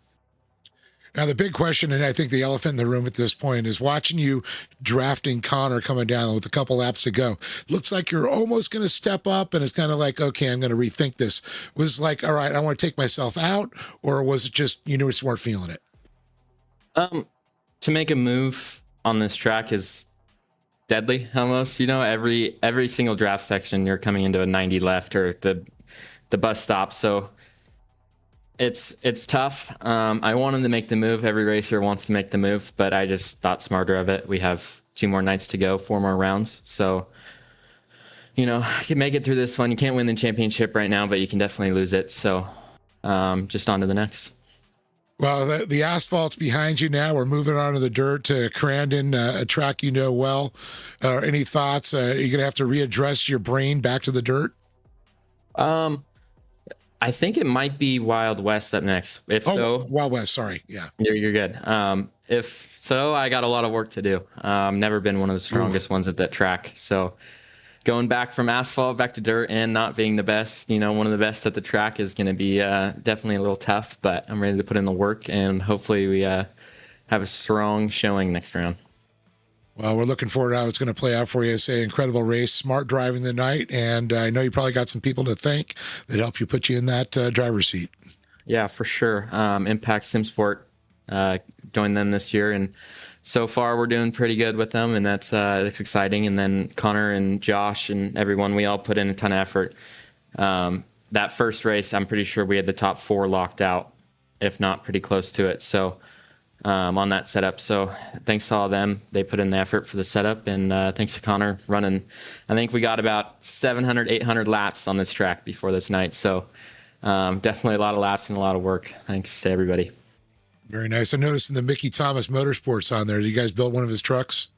Now, the big question, and I think the elephant in the room at this point, is watching you drafting Connor coming down with a couple laps to go. Looks like you're almost going to step up, and it's kind of like, okay, I'm going to rethink this. Was like, all right, I want to take myself out, or was it just you just weren't feeling it? To make a move on this track is deadly almost. Every single draft section you're coming into a 90 left or the bus stop, so it's tough. I wanted to make the move. Every racer wants to make the move, but I just thought smarter of it. We have 2 more nights to go, 4 more rounds, so you can make it through this one. You can't win the championship right now, but you can definitely lose it. So just on to the next. Well, the asphalt's behind you now. We're moving on to the dirt, to Crandon, a track you know well. Any thoughts? You're going to have to readdress your brain back to the dirt? I think it might be Wild West up next. If so, Wild West. Sorry, yeah, you're good. If so, I got a lot of work to do. Never been one of the strongest ones at that track. So going back from asphalt back to dirt and not being the best, one of the best at the track is going to be definitely a little tough. But I'm ready to put in the work, and hopefully we have a strong showing next round. Well, we're looking forward to how it's going to play out for you. Say, incredible race, smart driving the night, and I know you probably got some people to thank that helped you put you in that driver's seat. Yeah, for sure. Impact SimSport joined them this year, and so far we're doing pretty good with them, and that's exciting. And then Connor and Josh and everyone, we all put in a ton of effort. That first race, I'm pretty sure we had the top 4 locked out, if not pretty close to it. So on that setup. So thanks to all of them. They put in the effort for the setup, and thanks to Connor running. I think we got about 700, 800 laps on this track before this night. So definitely a lot of laps and a lot of work. Thanks to everybody. Very nice. I noticed in the Mickey Thomas Motorsports on there, did you guys build one of his trucks?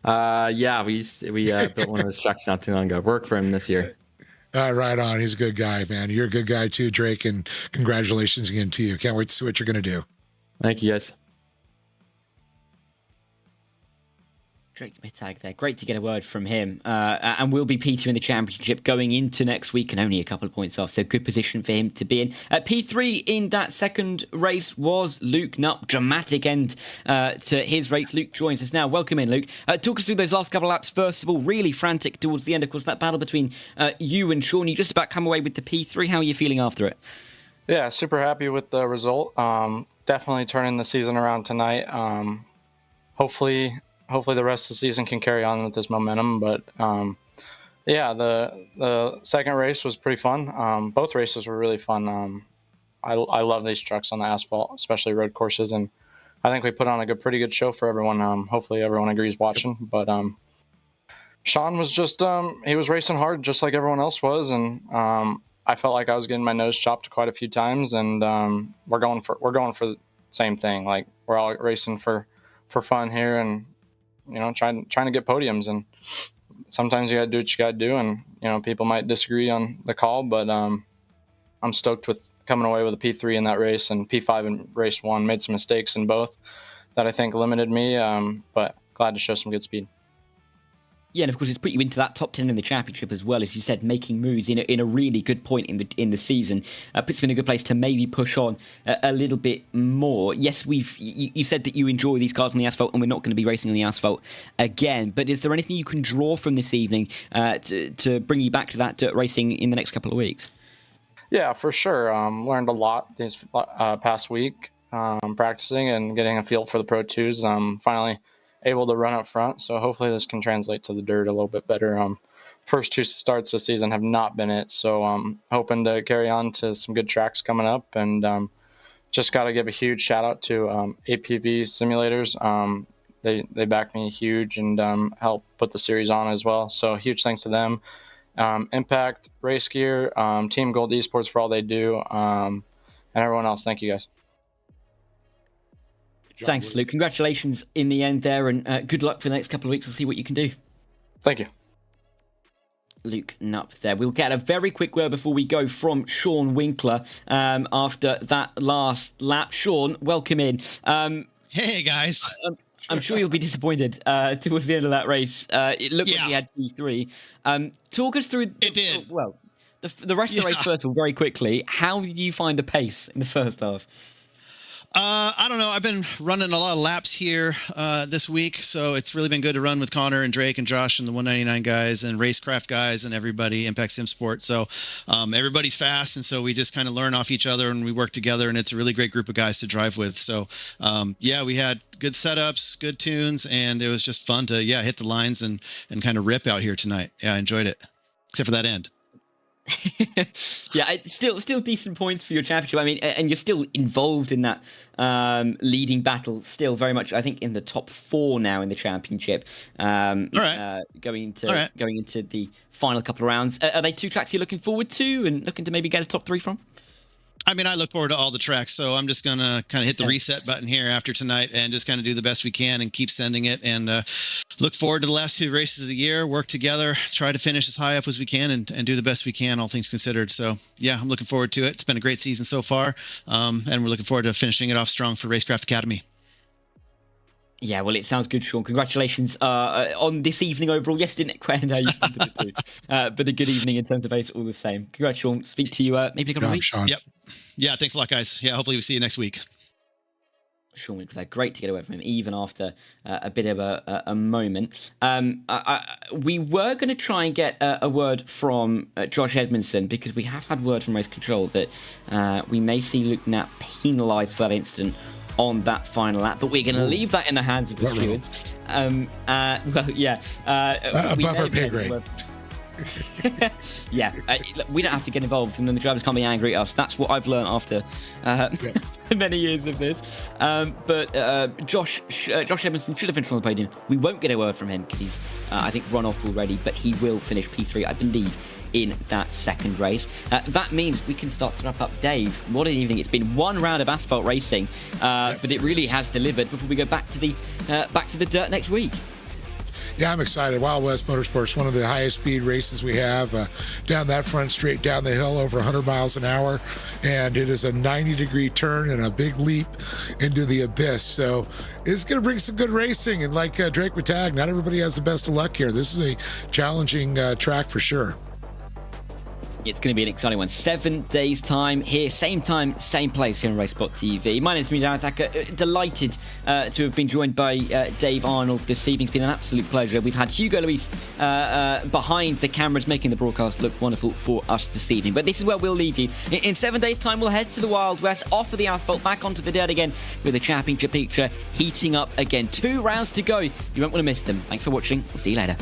Yeah, we built one of his trucks not too long ago. Worked for him this year. Right on. He's a good guy, man. You're a good guy too, Drake, and congratulations again to you. Can't wait to see what you're going to do. Thank you, guys. Drake Mittag there. Great to get a word from him. And will be P2 in the championship going into next week, and only a couple of points off. So good position for him to be in. P3 in that second race was Luke Knupp. Dramatic end to his race. Luke joins us now. Welcome in, Luke. Talk us through those last couple of laps. First of all, really frantic towards the end. Of course, that battle between you and Sean. You just about come away with the P3. How are you feeling after it? Yeah, super happy with the result. Definitely turning the season around tonight. Hopefully the rest of the season can carry on with this momentum. But yeah, the second race was pretty fun. Both races were really fun. I love these trucks on the asphalt, especially road courses, and I think we put on a pretty good show for everyone. Hopefully everyone agrees watching. But Sean was just he was racing hard just like everyone else was, and I felt like I was getting my nose chopped quite a few times, and we're going for the same thing. Like, we're all racing for fun here, and trying to get podiums. And sometimes you got to do what you got to do, and people might disagree on the call, but I'm stoked with coming away with a P3 in that race, and P5 in race 1. Made some mistakes in both that I think limited me, but glad to show some good speed. Yeah, and of course it's put you into that top 10 in the championship as well, as you said, making moves in a really good point in the season. Puts you in a good place to maybe push on a little bit more. Yes, you said that you enjoy these cars on the asphalt, and we're not going to be racing on the asphalt again. But is there anything you can draw from this evening to bring you back to that dirt racing in the next couple of weeks? Yeah, for sure. Learned a lot this past week, practicing and getting a feel for the Pro 2s. Finally able to run up front, so hopefully this can translate to the dirt a little bit better. First 2 starts this season have not been it, so I'm hoping to carry on to some good tracks coming up. And just got to give a huge shout out to APV Simulators. They backed me huge and helped put the series on as well, so huge thanks to them. Impact Race Gear, Team Gold Esports for all they do, and everyone else. Thank you guys. Thanks, Luke. Congratulations in the end there, and good luck for the next couple of weeks. We'll see what you can do. Thank you. Luke Knupp there. We'll get a very quick word before we go from Sean Winkler after that last lap. Sean, welcome in. Hey, guys. I'm sure you'll be disappointed towards the end of that race. It looked like you had P3. Talk us through... It did. Well, the rest of the race first of all, very quickly. How did you find the pace in the first half? I don't know. I've been running a lot of laps here this week, so it's really been good to run with Connor and Drake and Josh and the 199 guys and Racecraft guys and everybody, Impact SimSport. So everybody's fast, and so we just kind of learn off each other and we work together, and it's a really great group of guys to drive with. So yeah, we had good setups, good tunes, and it was just fun to hit the lines and kind of rip out here tonight. Yeah, I enjoyed it, except for that end. Yeah, it's still decent points for your championship. I mean, and you're still involved in that leading battle. Still very much, I think, in the top 4 now in the championship. All right. Going into the final couple of rounds. Are they 2 tracks you're looking forward to and looking to maybe get a top 3 from? I mean, I look forward to all the tracks, so I'm just going to kind of hit the reset button here after tonight and just kind of do the best we can and keep sending it, and look forward to the last 2 races of the year, work together, try to finish as high up as we can and do the best we can, all things considered. So, yeah, I'm looking forward to it. It's been a great season so far, and we're looking forward to finishing it off strong for Racecraft Academy. Yeah, well, it sounds good, Sean. Congratulations on this evening overall. Yes, didn't quite end how you wanted it to, but a good evening in terms of ace all the same. Congrats, Sean. Speak to you maybe in a couple of weeks. Sean. Yep. Yeah, thanks a lot, guys. Yeah, hopefully we'll see you next week. Sean Winkler, great to get away from him, even after a bit of a moment. We were going to try and get a word from Josh Edmondson, because we have had word from Race Control that we may see Luke Knapp penalised for that incident on that final lap, but we're going to leave that in the hands of the stewards. Well, yeah. Above our pay grade. Yeah, we don't have to get involved, and then the drivers can't be angry at us. That's what I've learned after many years of this. But Josh Edmondson should have finished on the podium. We won't get a word from him because he's, I think, run off already, but he will finish P3, I believe, in that second race. That means we can start to wrap up. Dave, what an evening it's been. 1 round of asphalt racing, but it really has delivered before we go back to the dirt next week. Yeah, I'm excited. Wild West Motorsports, one of the highest speed races we have, down that front straight down the hill over 100 miles an hour, and it is a 90-degree turn and a big leap into the abyss. So it's going to bring some good racing, and like Drake Matag, not everybody has the best of luck here. This is a challenging track for sure. It's going to be an exciting one. 7 days' time here, same time, same place here on RaceSpotTV. My name's Dan Thacker. Delighted to have been joined by Dave Arnold this evening. It's been an absolute pleasure. We've had Hugo Luis behind the cameras, making the broadcast look wonderful for us this evening. But this is where we'll leave you. In 7 days' time, we'll head to the Wild West, off of the asphalt, back onto the dirt again, with the championship picture heating up again. 2 rounds to go. You won't want to miss them. Thanks for watching. We'll see you later.